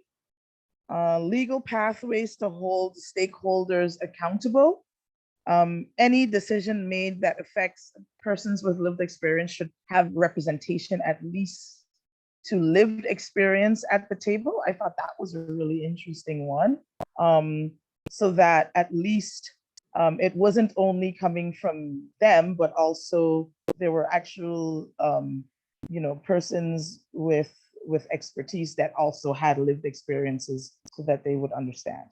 S13: legal pathways to hold stakeholders accountable. Any decision made that affects persons with lived experience should have representation at least to lived experience at the table. I thought that was a really interesting one, so that at least it wasn't only coming from them, but also there were actual persons with expertise that also had lived experiences, so that they would understand.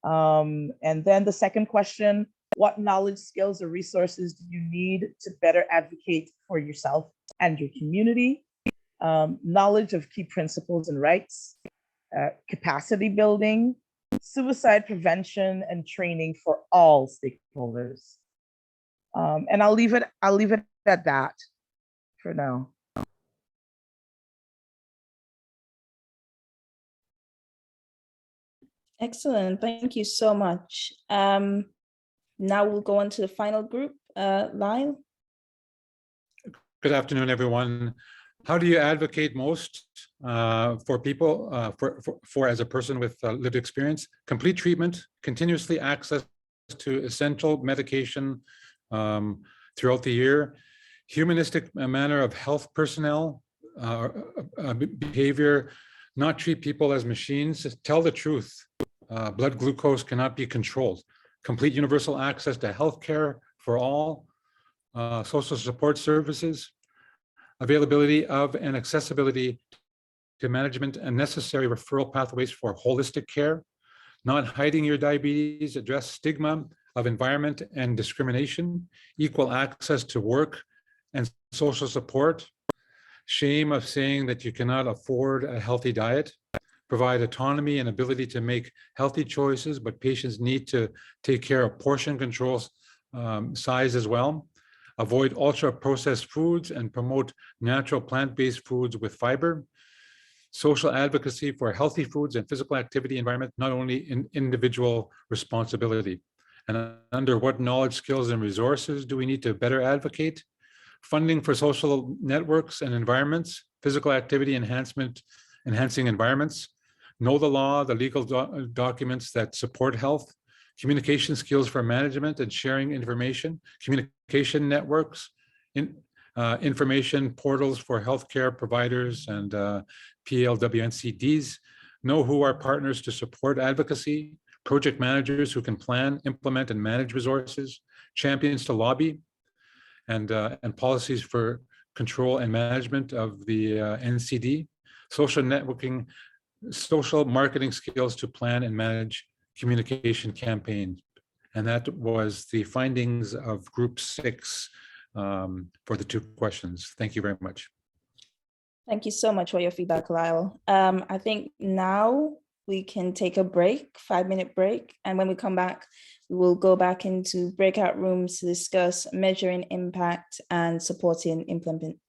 S13: And then the second question, what knowledge, skills, or resources do you need to better advocate for yourself and your community? Knowledge of key principles and rights, capacity building, suicide prevention and training for all stakeholders. And I'll leave it at that for now.
S3: Excellent. Thank you so much. Now we'll go on to the final group. Lyle.
S11: Good afternoon, everyone. How do you advocate most for people, for as a person with lived experience? Complete treatment, continuously access to essential medication throughout the year, humanistic manner of health personnel, behavior, not treat people as machines, tell the truth. Blood glucose cannot be controlled. Complete universal access to healthcare for all, social support services, availability of and accessibility to management and necessary referral pathways for holistic care, not hiding your diabetes, address stigma of environment and discrimination, equal access to work and social support, shame of saying that you cannot afford a healthy diet, provide autonomy and ability to make healthy choices, but patients need to take care of portion controls, size as well. Avoid ultra-processed foods and promote natural plant-based foods with fiber. Social advocacy for healthy foods and physical activity environment, not only in individual responsibility. And under what knowledge, skills, and resources do we need to better advocate? Funding for social networks and environments, physical activity enhancing environments, know the law, the legal documents that support health, communication skills for management and sharing information, communication networks, information portals for healthcare providers and PLWNCDs, know who are partners to support advocacy, project managers who can plan, implement, and manage resources, champions to lobby, and policies for control and management of the NCD, social networking, social marketing skills to plan and manage communication campaigns. And that was the findings of group 6 for the 2 questions. Thank you very much.
S3: Thank you so much for your feedback, Lyle. I think now we can take a break, 5-minute break. And when we come back, we will go back into breakout rooms to discuss measuring impact and supporting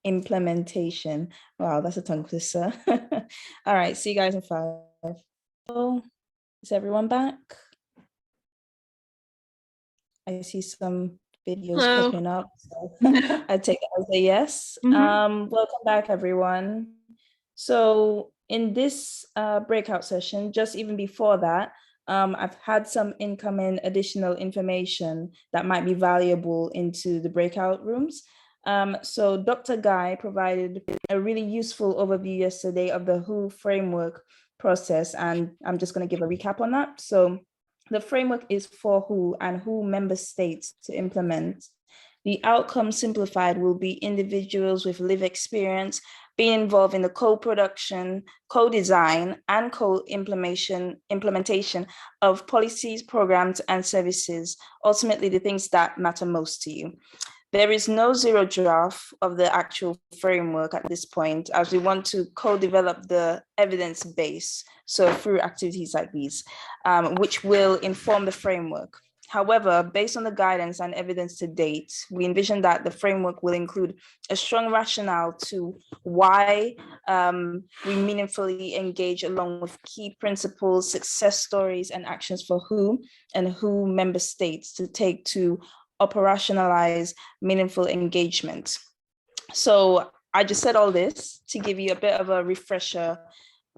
S3: implementation. Wow, that's a tongue twister. All right, see you guys in 5. Oh, is everyone back? I see some videos popping up. So I take it as a yes. Welcome back, everyone. So in this breakout session, just even before that, I've had some incoming additional information that might be valuable into the breakout rooms. So Dr. Guy provided a really useful overview yesterday of the WHO framework process, and I'm just going to give a recap on that. So the framework is for WHO and WHO member states to implement. The outcome simplified will be individuals with lived experience being involved in the co-production, co-design, and co-implementation of policies, programs, and services, ultimately the things that matter most to you. There is no zero draft of the actual framework at this point, as we want to co-develop the evidence base, so through activities like these, which will inform the framework. However, based on the guidance and evidence to date, we envision that the framework will include a strong rationale to why we meaningfully engage along with key principles, success stories, and actions for WHO and WHO member states to take to operationalize meaningful engagement. So I just said all this to give you a bit of a refresher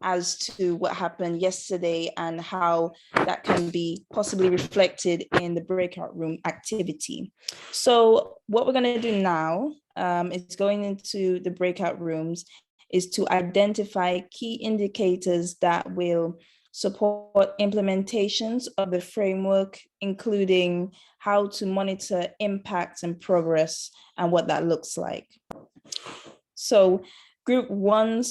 S3: as to what happened yesterday and how that can be possibly reflected in the breakout room activity. So what we're going to do now is going into the breakout rooms is to identify key indicators that will support implementations of the framework, including how to monitor impacts and progress and what that looks like. So group 1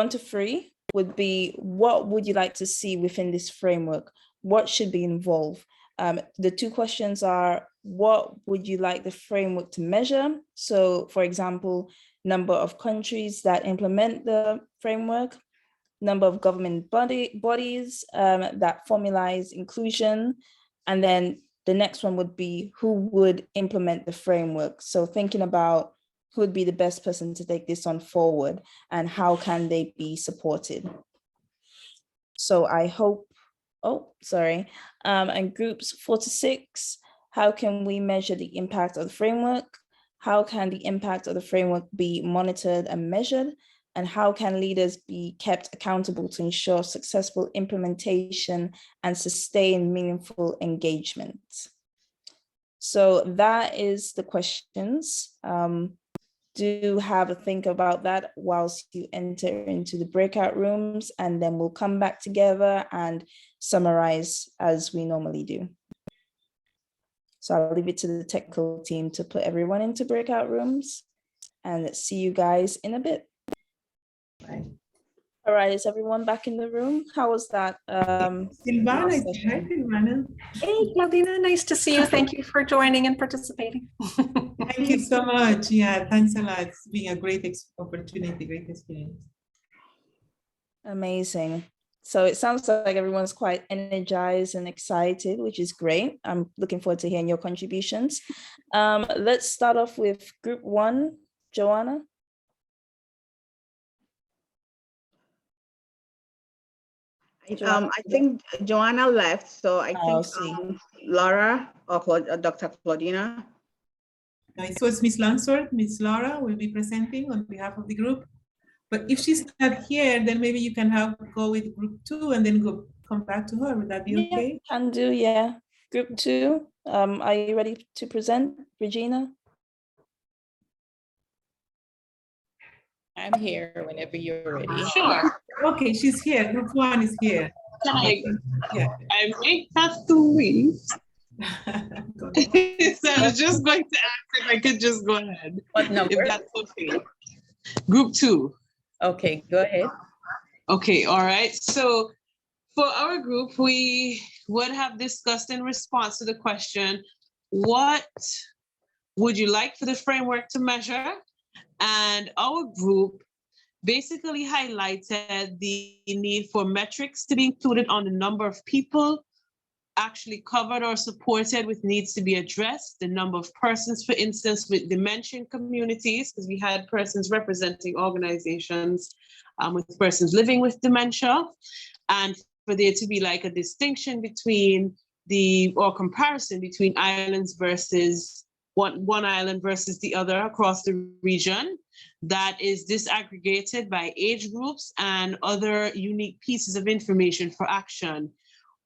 S3: to 3 would be, what would you like to see within this framework? What should be involved? The 2 questions are, what would you like the framework to measure? So for example, number of countries that implement the framework, number of government bodies that formalize inclusion, and then the next one would be who would implement the framework. So thinking about who would be the best person to take this on forward and how can they be supported. So I hope, and groups 4 to 6, How can we measure the impact of the framework? How can the impact of the framework be monitored and measured? And how can leaders be kept accountable to ensure successful implementation and sustain meaningful engagement? So that is the questions. Do have a think about that whilst you enter into the breakout rooms, and then we'll come back together and summarize as we normally do. So I'll leave it to the technical team to put everyone into breakout rooms, and let's see you guys in a bit.
S13: Bye.
S3: All right, is everyone back in the room? How was that?
S14: Silvana, hi Silvana. Hey Claudina, nice to see you. Thank you for joining and participating. Thank you so much. Yeah, thanks a lot. It's been a great opportunity, great experience.
S3: Amazing. So it sounds like everyone's quite energized and excited, which is great. I'm looking forward to hearing your contributions. Let's start off with group one, Joanna.
S2: I think Joanna left, so I think Laura or Dr. Claudina.
S14: So it's Miss Lansworth. Miss Laura will be presenting on behalf of the group. But if she's not here, then maybe you can go with group two and then come back to her. Would that be okay?
S3: Yeah, can do, yeah. Group two, are you ready to present, Regina?
S15: I'm here whenever you're ready.
S14: Sure. Okay, she's here. Group one is here.
S15: Hi.
S14: Yeah.
S7: I may have to leave. So I was just going to ask if I could just go ahead.
S15: What number?
S7: If that's okay. Group two.
S15: Okay, go ahead.
S7: Okay, all right. So for our group, we would have discussed in response to the question, what would you like for the framework to measure? And our group basically highlighted the need for metrics to be included on the number of people actually covered or supported with needs to be addressed, the number of persons, for instance, with dementia communities, because we had persons representing organizations with persons living with dementia, and for there to be like a distinction between or comparison between islands versus one island versus the other across the region that is disaggregated by age groups and other unique pieces of information for action.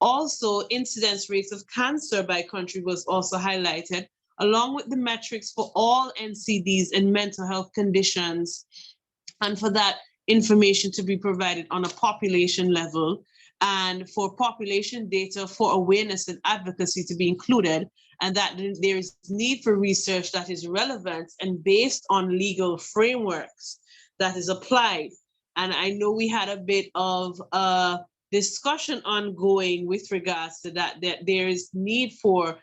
S7: Also, incidence rates of cancer by country was also highlighted, along with the metrics for all NCDs and mental health conditions, and for that information to be provided on a population level, and for population data for awareness and advocacy to be included, and that there is need for research that is relevant and based on legal frameworks that is applied. And I know we had a bit of discussion ongoing with regards to that there is need for,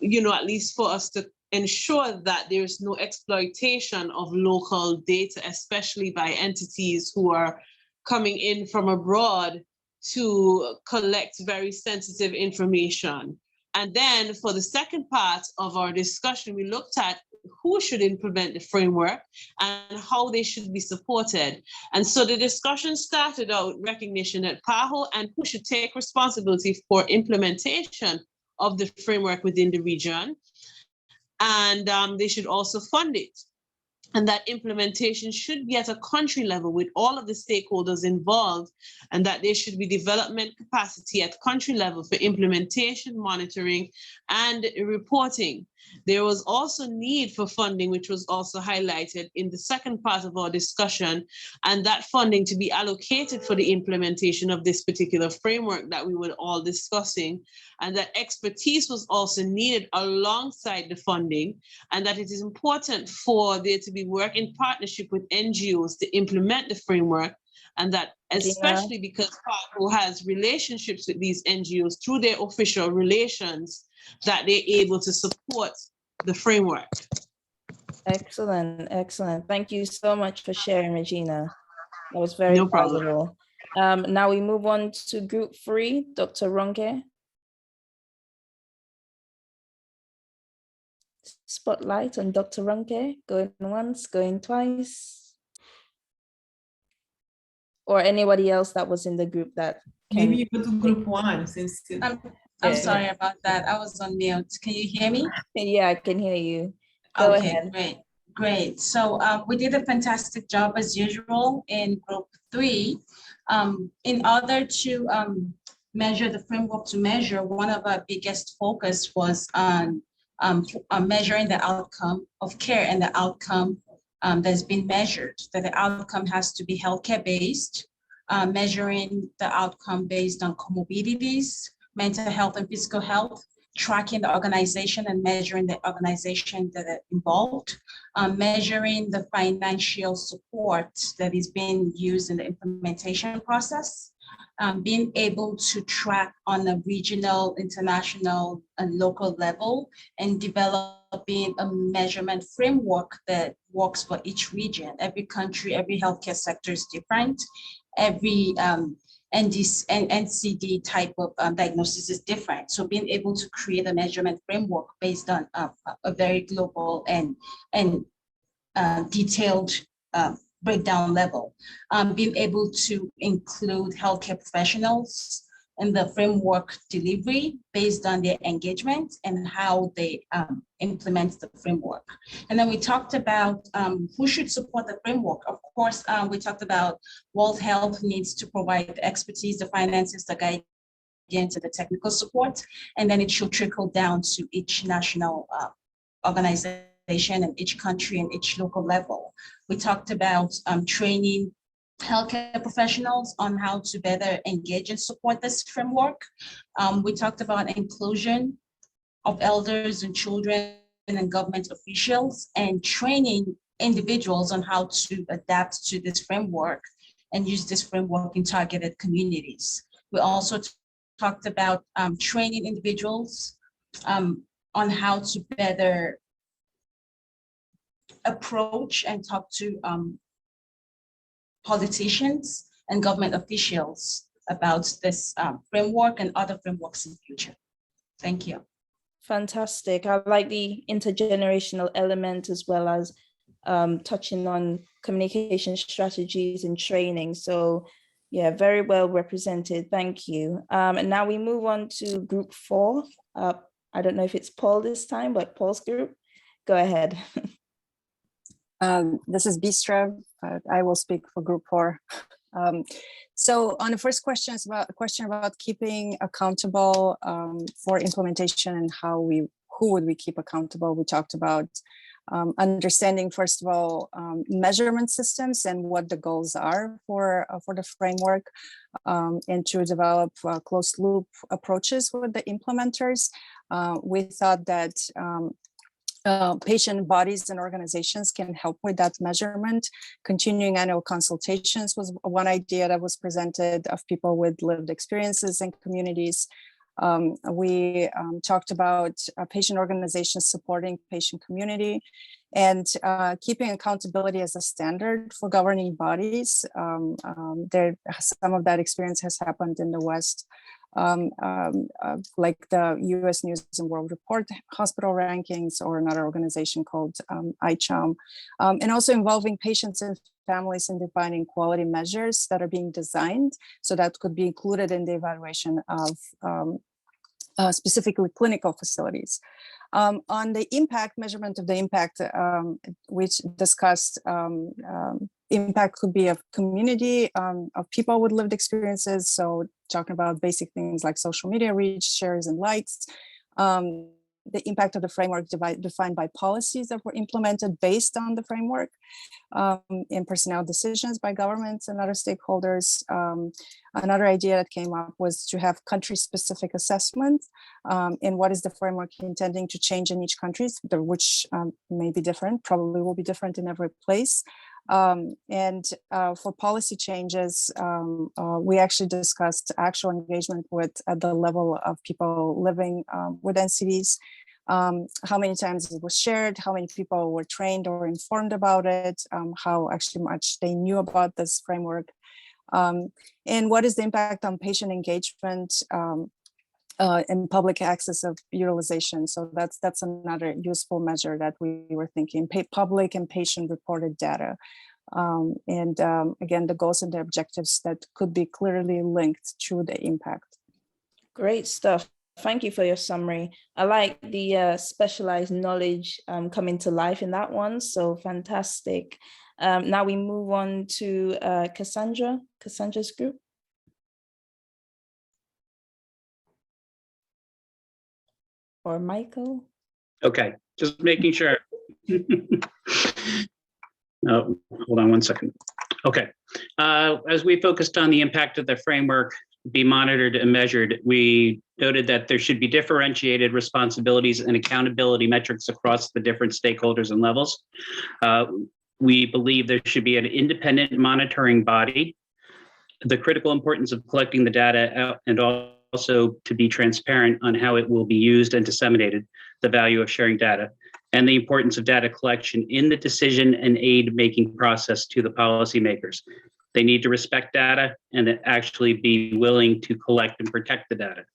S7: at least for us to ensure that there's no exploitation of local data, especially by entities who are coming in from abroad to collect very sensitive information. And then for the second part of our discussion, we looked at who should implement the framework and how they should be supported. And so the discussion started out with recognition that PAHO and who should take responsibility for implementation of the framework within the region. And they should also fund it. And that implementation should be at a country level with all of the stakeholders involved, and that there should be development capacity at country level for implementation, monitoring, and reporting. There was also need for funding, which was also highlighted in the second part of our discussion, and that funding to be allocated for the implementation of this particular framework that we were all discussing, and that expertise was also needed alongside the funding, and that it is important for there to be work in partnership with NGOs to implement the framework, and that especially because PAHO has relationships with these NGOs through their official relations, that they're able to support the framework.
S3: Excellent, excellent. Thank you so much for sharing, Regina. That was very valuable. Now we move on to group 3, Dr. Ronke. Spotlight on Dr. Ronke, going once, going twice. Or anybody else that was in the group that
S14: maybe you go to group 1 since
S8: I'm
S13: Yeah.
S8: sorry about that. I was on mute. Can you hear me?
S13: Yeah, I can hear you. Go
S8: Okay,
S13: ahead.
S8: great. So we did a fantastic job as usual in group 3. In order to measure the framework to measure, one of our biggest focus was on measuring the outcome of care and the outcome that's been measured, that the outcome has to be healthcare based, measuring the outcome based on comorbidities, mental health and physical health, tracking the organization and measuring the organization that are involved, measuring the financial support that is being used in the implementation process, being able to track on a regional, international, and local level, and developing a measurement framework that works for each region. Every country, every healthcare sector is different. Every NCD type of diagnosis is different. So being able to create a measurement framework based on a very global and detailed breakdown level, being able to include healthcare professionals in the framework delivery based on their engagement and how they implement the framework. And then we talked about who should support the framework. Of course, we talked about World Health needs to provide the expertise, the finances, the guidance, and the technical support, and then it should trickle down to each national organization and each country and each local level. We talked about training healthcare professionals on how to better engage and support this framework. We talked about inclusion of elders and children and government officials, and training individuals on how to adapt to this framework and use this framework in targeted communities. We also talked about training individuals on how to better approach and talk to politicians and government officials about this framework and other frameworks in the future. Thank you.
S3: Fantastic. I like the intergenerational element as well as touching on communication strategies and training. So yeah, very well represented. Thank you. And now we move on to group 4. I don't know if it's Paul this time, but Paul's group. Go ahead.
S16: This is Bistra, but I will speak for group 4. So on the first question, it's about a question about keeping accountable for implementation and who would we keep accountable. We talked about understanding, first of all, measurement systems and what the goals are for the framework, and to develop closed loop approaches with the implementers. We thought that patient bodies and organizations can help with that measurement. Continuing annual consultations was one idea that was presented of people with lived experiences in communities. We talked about patient organizations supporting patient community and keeping accountability as a standard for governing bodies. Some of that experience has happened in the West. Like the US News and World Report hospital rankings, or another organization called ICHOM, and also involving patients and families in defining quality measures that are being designed, so that could be included in the evaluation of specifically clinical facilities. On the impact, measurement of the impact, which discussed impact could be of community, of people with lived experiences. So talking about basic things like social media reach, shares and likes. The impact of the framework defined by policies that were implemented based on the framework, in personnel decisions by governments and other stakeholders. Another idea that came up was to have country-specific assessment in what is the framework intending to change in each country, which may be different, probably will be different in every place. And for policy changes, we actually discussed actual engagement with at the level of people living with NCDs, how many times it was shared, how many people were trained or informed about it, how actually much they knew about this framework, and what is the impact on patient engagement and public access of utilization. So that's another useful measure that we were thinking, public and patient reported data. Again, the goals and the objectives that could be clearly linked to the impact.
S3: Great stuff. thank you for your summary. I like the specialized knowledge coming to life in that one. So fantastic. Now we move on to Cassandra's group. Or Michael.
S17: Okay, just making sure. Oh, hold on one second. Okay, as we focused on the impact of the framework be monitored and measured, we noted that there should be differentiated responsibilities and accountability metrics across the different stakeholders and levels. We believe there should be an independent monitoring body, the critical importance of collecting the data and also to be transparent on how it will be used and disseminated, the value of sharing data, and the importance of data collection in the decision and aid-making process to the policymakers. They need to respect data and actually be willing to collect and protect the data.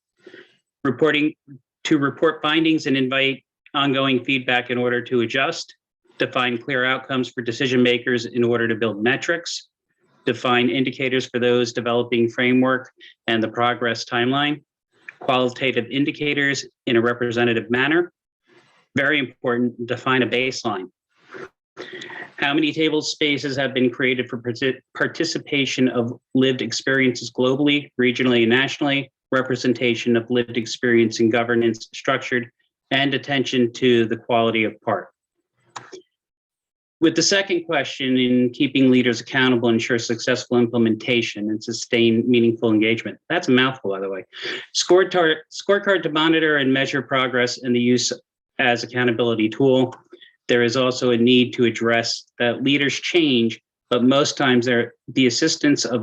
S17: Report findings and invite ongoing feedback in order to adjust, define clear outcomes for decision makers in order to build metrics, define indicators for those developing framework and the progress timeline, qualitative indicators in a representative manner. Very important, define a baseline. How many table spaces have been created for participation of lived experiences globally, regionally, and nationally, representation of lived experience in governance structured, and attention to the quality of part. With the second question, in keeping leaders accountable, ensure successful implementation and sustain meaningful engagement. That's a mouthful, by the way. Scorecard to monitor and measure progress and the use as accountability tool. There is also a need to address that leaders change, but most times the assistance of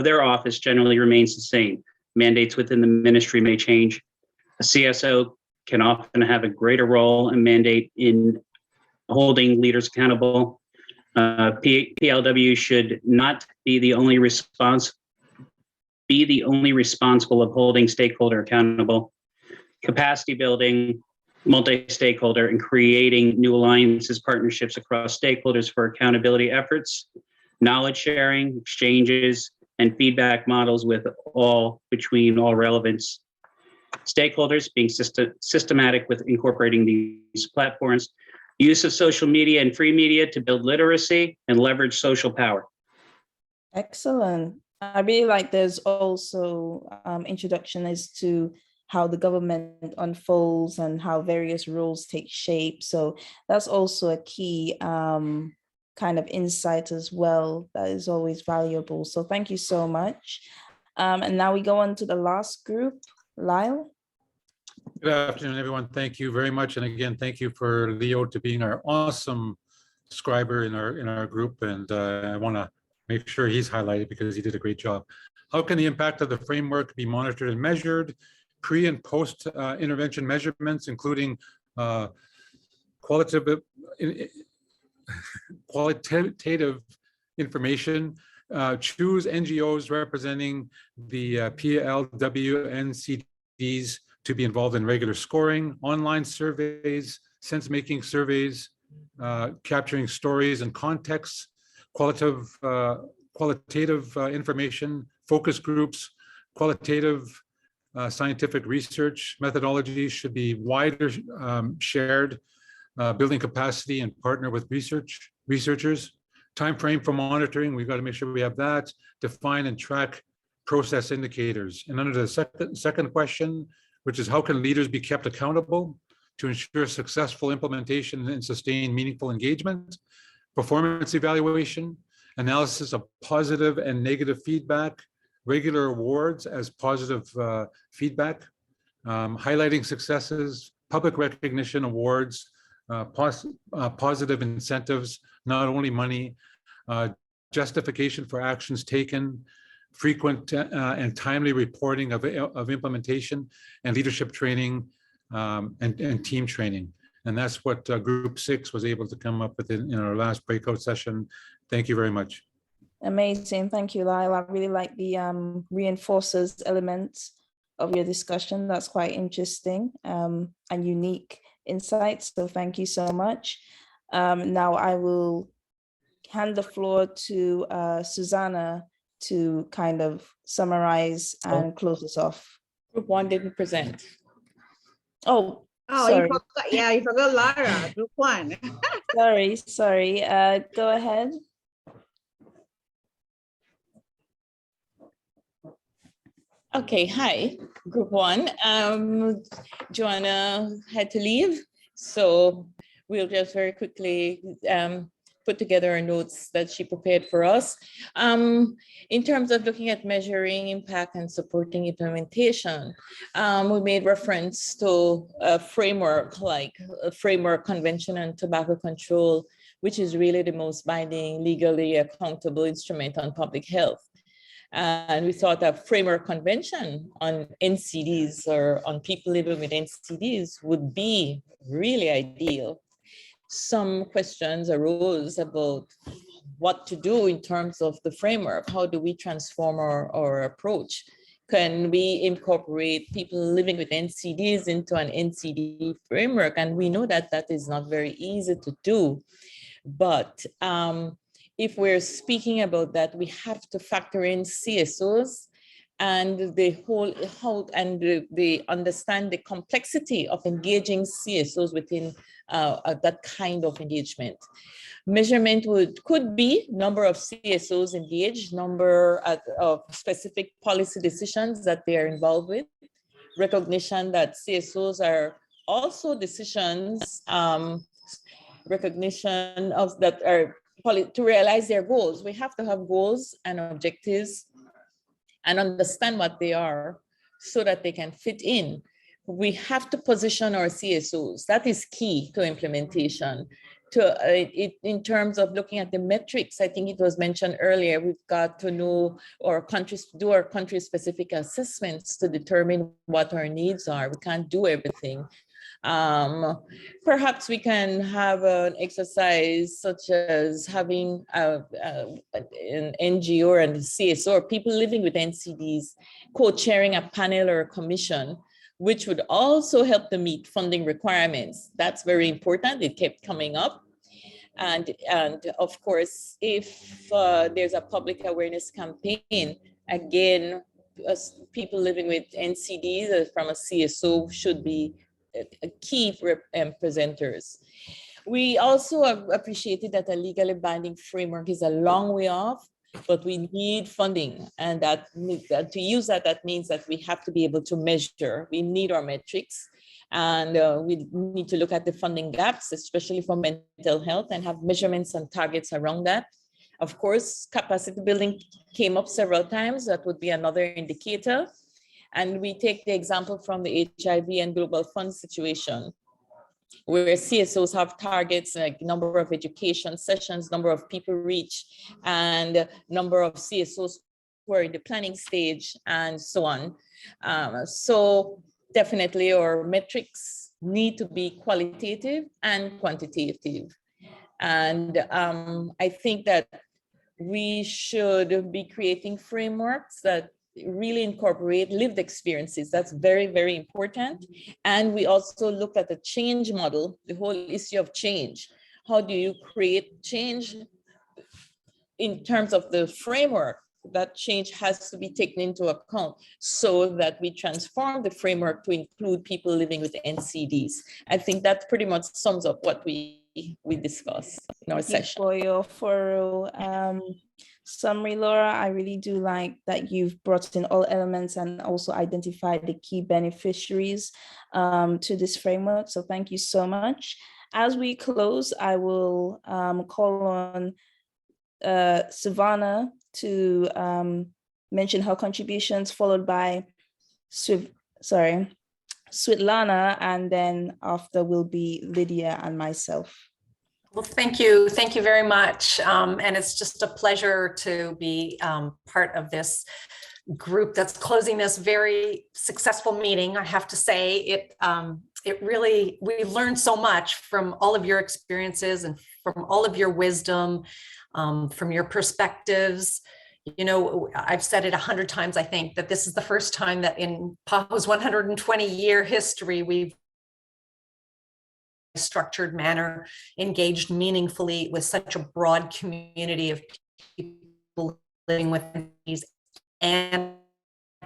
S17: their office generally remains the same. Mandates within the ministry may change. A CSO can often have a greater role and mandate in holding leaders accountable. PLW should not be the only responsible of holding stakeholder accountable. Capacity building, multi-stakeholder, and creating new alliances, partnerships across stakeholders for accountability efforts, knowledge sharing, exchanges, and feedback models between all relevant stakeholders, being systematic with incorporating these platforms, use of social media and free media to build literacy and leverage social power.
S3: Excellent. I really like there's also introduction as to how the government unfolds and how various rules take shape. So that's also a key kind of insight as well that is always valuable. So thank you so much. And now we go on to the last group, Lyle.
S11: Good afternoon, everyone. Thank you very much. And again, thank you for Leo to being our awesome scriber in our group. And I want to make sure he's highlighted because he did a great job. How can the impact of the framework be monitored and measured? Pre and post intervention measurements, including qualitative information. Choose NGOs representing the PLWNCDs to be involved in regular scoring, online surveys, sense-making surveys, capturing stories and contexts, qualitative information, focus groups, qualitative scientific research methodologies should be wider shared, building capacity and partner with researchers. Time frame for monitoring, we've got to make sure we have that. Define and track process indicators. And under the second question, which is how can leaders be kept accountable to ensure successful implementation and sustain meaningful engagement, performance evaluation, analysis of positive and negative feedback, regular awards as positive feedback, highlighting successes, public recognition awards, positive incentives, not only money, justification for actions taken, frequent and timely reporting of implementation, and leadership training and team training. And that's what Group 6 was able to come up with in our last breakout session. Thank you very much.
S3: Amazing. Thank you, Lyle. I really like the reinforces elements of your discussion. That's quite interesting and unique insights. So thank you so much. Now I will hand the floor to Susanna to kind of summarize and close us off.
S15: Group 1 didn't present. Oh,
S2: Oh,
S15: sorry.
S2: you forgot, yeah, you forgot Lara, group 1.
S3: Sorry. Go ahead.
S15: Okay, hi, Group 1. Joanna had to leave, so we'll just very quickly put together our notes that she prepared for us. In terms of looking at measuring impact and supporting implementation, we made reference to a framework like a framework convention on tobacco control, which is really the most binding, legally accountable instrument on public health. And we thought a framework convention on NCDs or on people living with NCDs would be really ideal. Some questions arose about what to do in terms of the framework. How do we transform our approach? Can we incorporate people living with NCDs into an NCD framework? And we know that that is not very easy to do. But if we're speaking about that, we have to factor in CSOs and the whole they understand the complexity of engaging CSOs within that kind of engagement. Measurement could be number of CSOs engaged, number of specific policy decisions that they are involved with, recognition that CSOs are also decisions, recognition of that are to realize their goals. We have to have goals and objectives and understand what they are so that they can fit in. We have to position our CSOs. That is key to implementation. In terms of looking at the metrics, I think it was mentioned earlier, we've got to know our countries, do our country-specific assessments to determine what our needs are. We can't do everything. Perhaps we can have an exercise such as having an NGO and CSO or people living with NCDs co-chairing a panel or a commission, which would also help them meet funding requirements. That's very important. It kept coming up. And of course, if there's a public awareness campaign, again, people living with NCDs from a CSO should be key presenters. We also appreciated that a legally binding framework is a long way off, but we need funding, and that to use that means that we have to be able to measure. We need our metrics, and we need to look at the funding gaps, especially for mental health, and have measurements and targets around that. Of course, capacity building came up several times. That would be another indicator. And we take the example from the HIV and Global Fund situation, where CSOs have targets like number of education sessions, number of people reached, and number of CSOs who are in the planning stage, and so on. So definitely our metrics need to be qualitative and quantitative. And I think that we should be creating frameworks that really incorporate lived experiences. That's very, very important. And we also looked at the change model, the whole issue of change. How do you create change in terms of the framework? That change has to be taken into account so that we transform the framework to include people living with NCDs. I think that pretty much sums up what we discussed in our session.
S3: For your thorough summary, Laura. I really do like that you've brought in all elements and also identified the key beneficiaries to this framework. So thank you so much. As we close, I will call on Savannah to mention her contributions, followed by Swetlana, and then after will be Lydia and myself.
S18: Well, thank you. Thank you very much. And it's just a pleasure to be part of this group that's closing this very successful meeting. I have to say it really, we learned so much from all of your experiences and from all of your wisdom, from your perspectives. You know, I've said it 100 times, I think, that this is the first time that in PAHO's 120-year history, we've structured manner, engaged meaningfully with such a broad community of people living with these and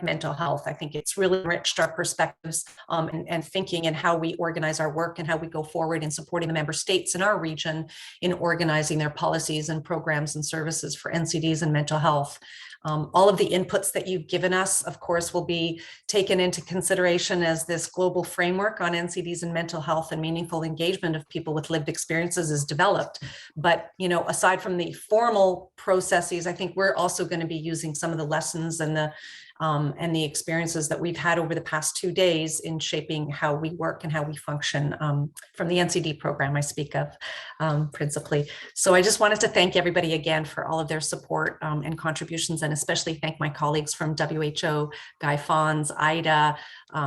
S18: mental health. I think it's really enriched our perspectives and thinking and how we organize our work and how we go forward in supporting the member states in our region in organizing their policies and programs and services for NCDs and mental health. All of the inputs that you've given us, of course, will be taken into consideration as this global framework on NCDs and mental health and meaningful engagement of people with lived experiences is developed. But, you know, aside from the formal processes, I think we're also going to be using some of the lessons and the experiences that we've had over the past 2 days in shaping how we work and how we function from the NCD program I speak of principally. So I just wanted to thank everybody again for all of their support and contributions, and especially thank my colleagues from WHO, Guy Fons, Ida,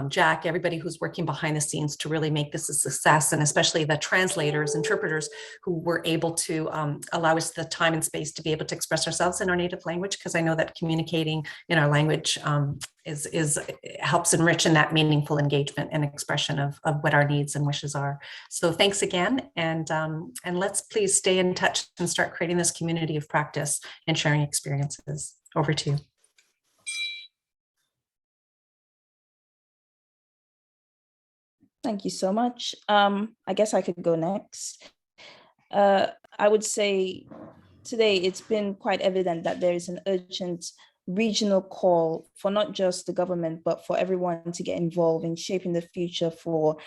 S18: Jack, everybody who's working behind the scenes to really make this a success, and especially the translators, interpreters who were able to allow us the time and space to be able to express ourselves in our native language, because I know that communicating in our language helps enrich in that meaningful engagement and expression of what our needs and wishes are. So thanks again, and let's please stay in touch and start creating this community of practice and sharing experiences. Over to you.
S3: Thank you so much. I guess I could go next. I would say today it's been quite evident that there is an urgent regional call for not just the government, but for everyone to get involved in shaping the future for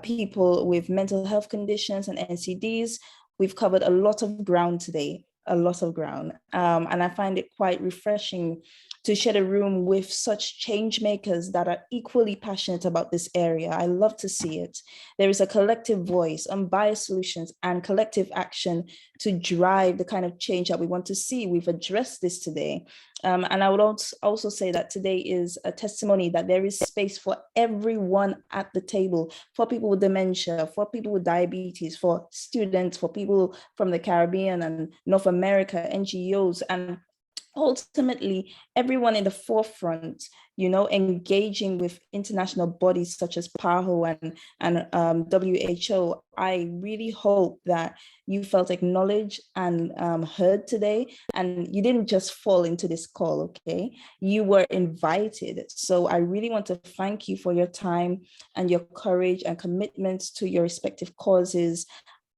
S3: people with mental health conditions and NCDs. We've covered a lot of ground today, a lot of ground. And I find it quite refreshing to share a room with such change makers that are equally passionate about this area. I love to see it. There is a collective voice, unbiased solutions, and collective action to drive the kind of change that we want to see. We've addressed this today. And I would also say that today is a testimony that there is space for everyone at the table, for people with dementia, for people with diabetes, for students, for people from the Caribbean and North America, NGOs, and ultimately everyone in the forefront, you know, engaging with international bodies such as PAHO and WHO. I really hope that you felt acknowledged and heard today, and you didn't just fall into this call, okay? You were invited. So I really want to thank you for your time and your courage and commitment to your respective causes.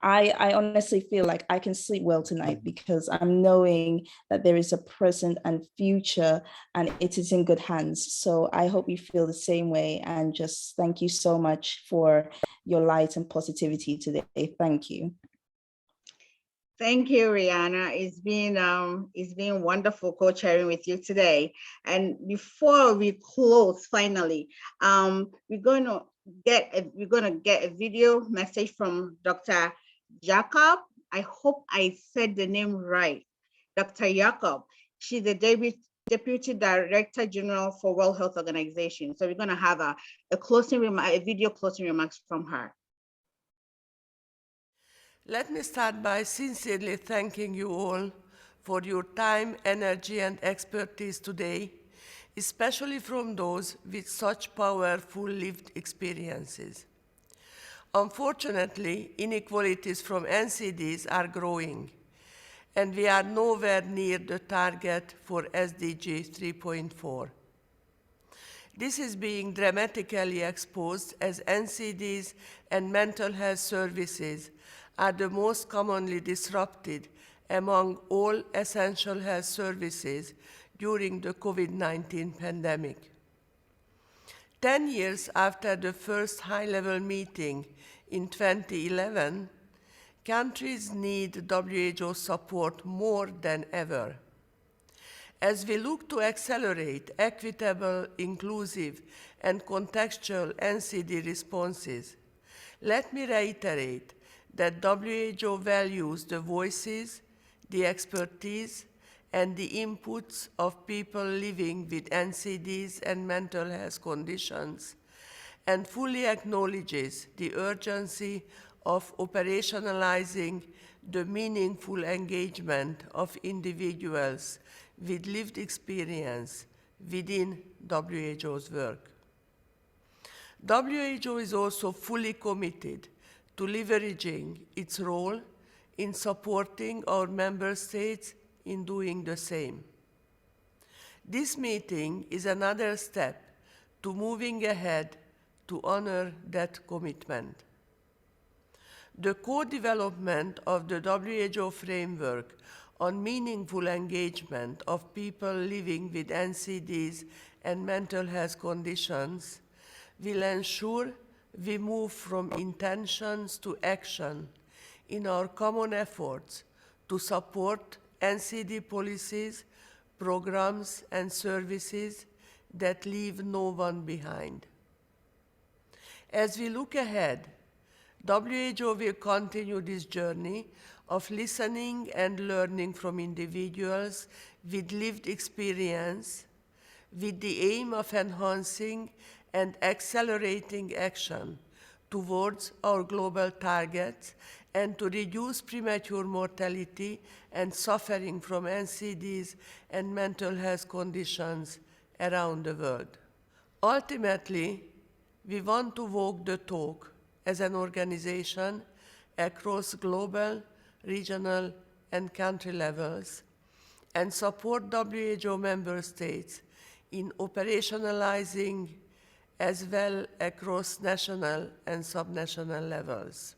S3: I honestly feel like I can sleep well tonight because I'm knowing that there is a present and future and it is in good hands. So I hope you feel the same way, and just thank you so much for your light and positivity today. Thank you.
S2: Thank you, Rihanna. It's been wonderful co-chairing with you today. And before we close, finally, we're gonna get a video message from Dr. Jacob. I hope I said the name right. Dr. Jacob. She's the Deputy Director General for World Health Organization. So we're going to have a video closing remarks from her.
S19: Let me start by sincerely thanking you all for your time, energy, and expertise today, especially from those with such powerful lived experiences. Unfortunately, inequalities from NCDs are growing, and we are nowhere near the target for SDG 3.4. This is being dramatically exposed as NCDs and mental health services are the most commonly disrupted among all essential health services during the COVID-19 pandemic. 10 years after the first high-level meeting in 2011, countries need WHO support more than ever. As we look to accelerate equitable, inclusive, and contextual NCD responses, let me reiterate that WHO values the voices, the expertise, and the inputs of people living with NCDs and mental health conditions, and fully acknowledges the urgency of operationalizing the meaningful engagement of individuals with lived experience within WHO's work. WHO is also fully committed to leveraging its role in supporting our member states in doing the same. This meeting is another step to moving ahead to honor that commitment. The co-development of the WHO framework on meaningful engagement of people living with NCDs and mental health conditions will ensure we move from intentions to action in our common efforts to support NCD policies, programs, and services that leave no one behind. As we look ahead, WHO will continue this journey of listening and learning from individuals with lived experience, with the aim of enhancing and accelerating action towards our global targets and to reduce premature mortality and suffering from NCDs and mental health conditions around the world. Ultimately, we want to walk the talk as an organization across global, regional, and country levels, and support WHO member states in operationalizing as well across national and subnational levels.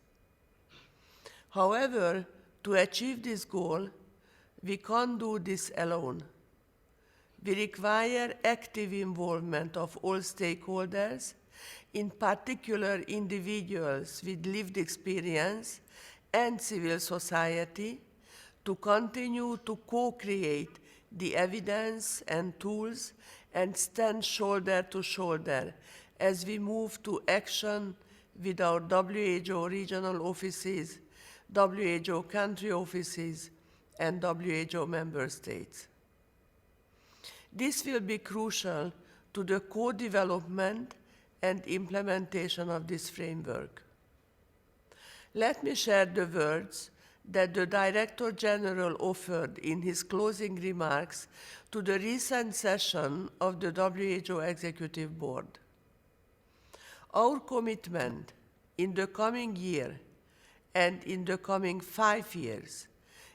S19: However, to achieve this goal, we can't do this alone. We require active involvement of all stakeholders, in particular individuals with lived experience and civil society, to continue to co-create the evidence and tools and stand shoulder to shoulder as we move to action with our WHO regional offices, WHO country offices, and WHO member states. This will be crucial to the co-development and implementation of this framework. Let me share the words that the Director General offered in his closing remarks to the recent session of the WHO Executive Board. Our commitment in the coming year and in the coming 5 years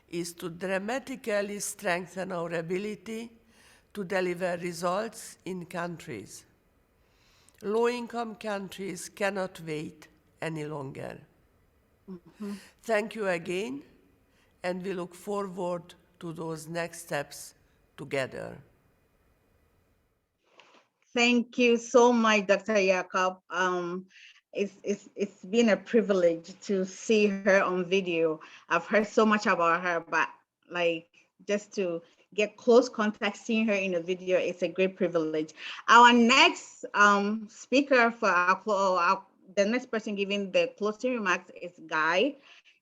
S19: is to dramatically strengthen our ability to deliver results in countries. Low-income countries cannot wait any longer. Thank you again, and we look forward to those next steps together.
S2: Thank you so much, Dr. Jacob. It's been a privilege to see her on video. I've heard so much about her, but like just to get close contact, seeing her in a video, it's a great privilege. Our next speaker for the next person giving the closing remarks is Guy.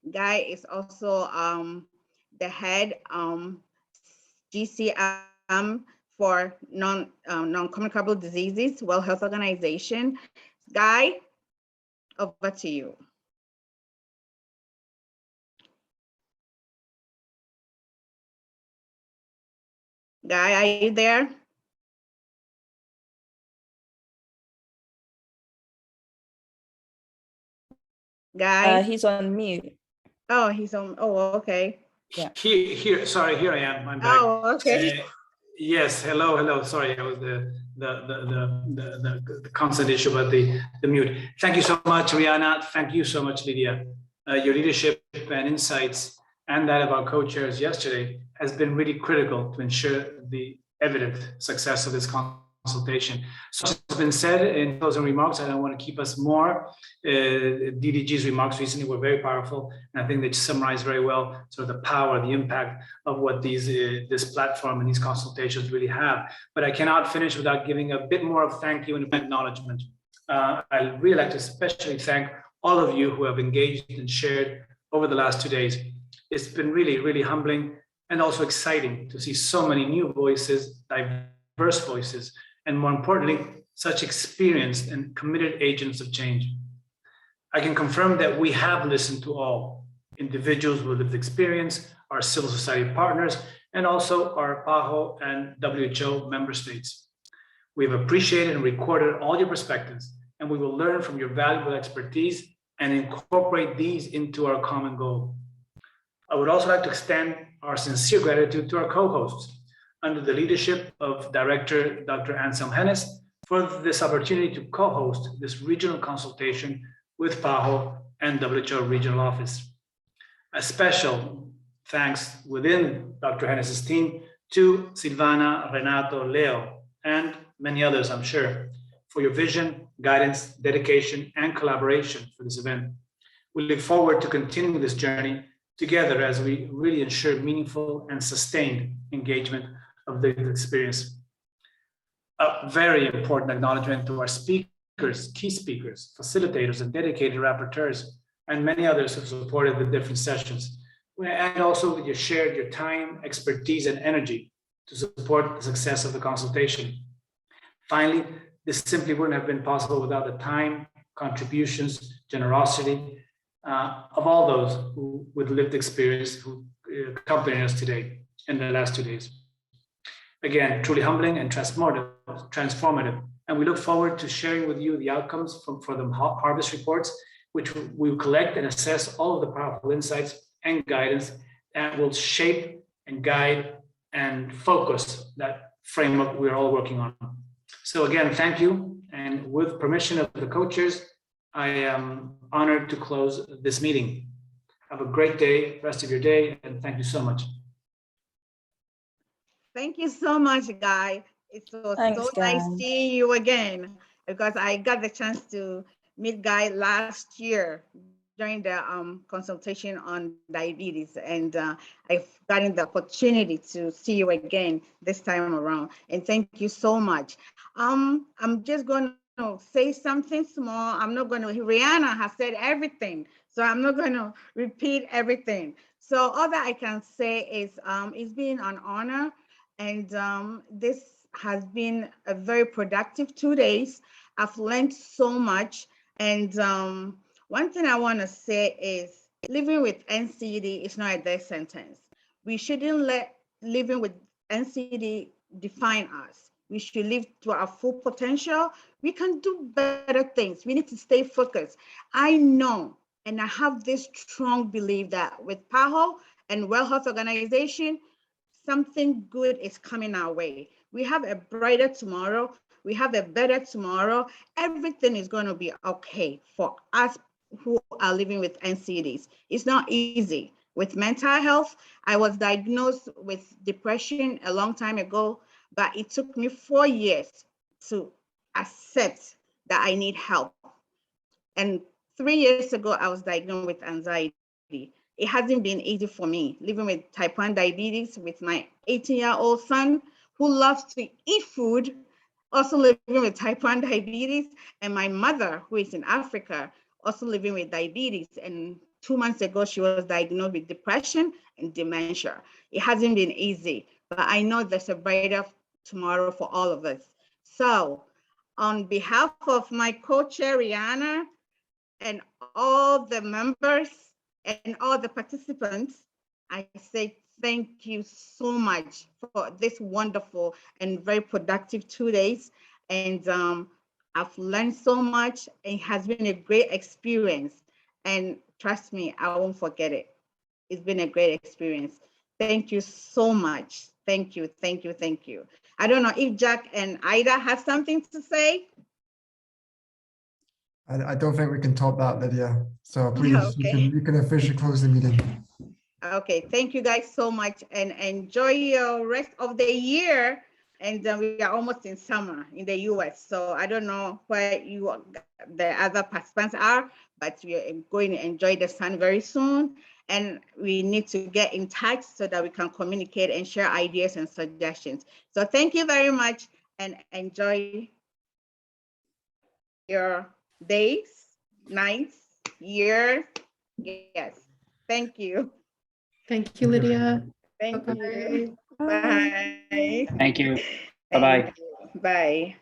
S2: Guy is also the head GCM for non-communicable diseases, World Health Organization. Guy, over to you. Guy, are you there? Guy?
S3: He's on mute.
S2: Oh, he's on. Oh, okay.
S3: Yeah.
S20: Sorry, here I am. I'm back.
S2: Oh, okay.
S20: Yes. Hello. Sorry, I was the constant issue about the mute. Thank you so much, Rihanna. Thank you so much, Lydia. Your leadership and insights and that of our co-chairs yesterday has been really critical to ensure the evident success of this consultation. So as has been said in closing remarks, I don't want to keep us more. DDG's remarks recently were very powerful, and I think they summarize very well sort of the power, the impact of what this platform and these consultations really have. But I cannot finish without giving a bit more of thank you and acknowledgement. I'd really like to especially thank all of you who have engaged and shared over the last 2 days. It's been really, really humbling and also exciting to see so many new voices, diverse voices, and more importantly, such experienced and committed agents of change. I can confirm that we have listened to all individuals with lived experience, our civil society partners, and also our PAHO and WHO member states. We've appreciated and recorded all your perspectives, and we will learn from your valuable expertise and incorporate these into our common goal. I would also like to extend our sincere gratitude to our co-hosts, under the leadership of Director Dr. Anselm Hennis for this opportunity to co-host this regional consultation with PAHO and WHO Regional Office. A special thanks within Dr. Hennis's team to Silvana, Renato, Leo, and many others, I'm sure, for your vision, guidance, dedication, and collaboration for this event. We look forward to continuing this journey together as we really ensure meaningful and sustained engagement of the experience. A very important acknowledgement to our speakers, key speakers, facilitators, and dedicated rapporteurs, and many others who supported the different sessions. And also you shared your time, expertise, and energy to support the success of the consultation. Finally, this simply wouldn't have been possible without the time, contributions, generosity of all those who with lived experience who accompany us today in the last 2 days. Again, truly humbling and transformative. And we look forward to sharing with you the outcomes for the harvest reports, which we will collect and assess all of the powerful insights and guidance that will shape and guide and focus that framework we're all working on. So again, thank you. And with permission of the co-chairs, I am honored to close this meeting. Have a great day, rest of your day, and thank you so much.
S2: Thank you so much, Guy. It was so nice seeing you again, because I got the chance to meet Guy last year during the consultation on diabetes, and I've gotten the opportunity to see you again this time around. And thank you so much. I'm just going to say something small. I'm not going to, Rihanna has said everything, so I'm not going to repeat everything. So all that I can say is it's been an honor, and this has been a very productive 2 days. I've learned so much, and one thing I want to say is living with NCD is not a death sentence. We shouldn't let living with NCD define us. We should live to our full potential. We can do better things. We need to stay focused. I know, and I have this strong belief that with PAHO and World Health Organization, something good is coming our way. We have a brighter tomorrow. We have a better tomorrow. Everything is going to be okay for us who are living with NCDs. It's not easy. With mental health, I was diagnosed with depression a long time ago, but it took me 4 years to accept that I need help. And 3 years ago, I was diagnosed with anxiety. It hasn't been easy for me living with type 1 diabetes with my 18-year-old son who loves to eat food, also living with type 1 diabetes, and my mother who is in Africa, also living with diabetes. And 2 months ago, she was diagnosed with depression and dementia. It hasn't been easy, but I know there's a brighter tomorrow for all of us. So on behalf of my co-chair, Rihanna, and all the members and all the participants, I say thank you so much for this wonderful and very productive 2 days. And I've learned so much. It has been a great experience. And trust me, I won't forget it. It's been a great experience. Thank you so much. Thank you, thank you, thank you. I don't know if Jack and Ida have something to say.
S21: I don't think we can top that, Lydia. So please,
S2: Okay.
S21: you can officially close the meeting.
S2: Okay, thank you guys so much, and enjoy your rest of the year. And we are almost in summer in the US, so I don't know where the other participants are, but we are going to enjoy the sun very soon. And we need to get in touch so that we can communicate and share ideas and suggestions. So thank you very much, and enjoy your days, nights, years. Yes, thank you.
S14: Thank you, Lydia.
S2: Thank you. Bye.
S17: Thank you. Bye-bye.
S2: Bye.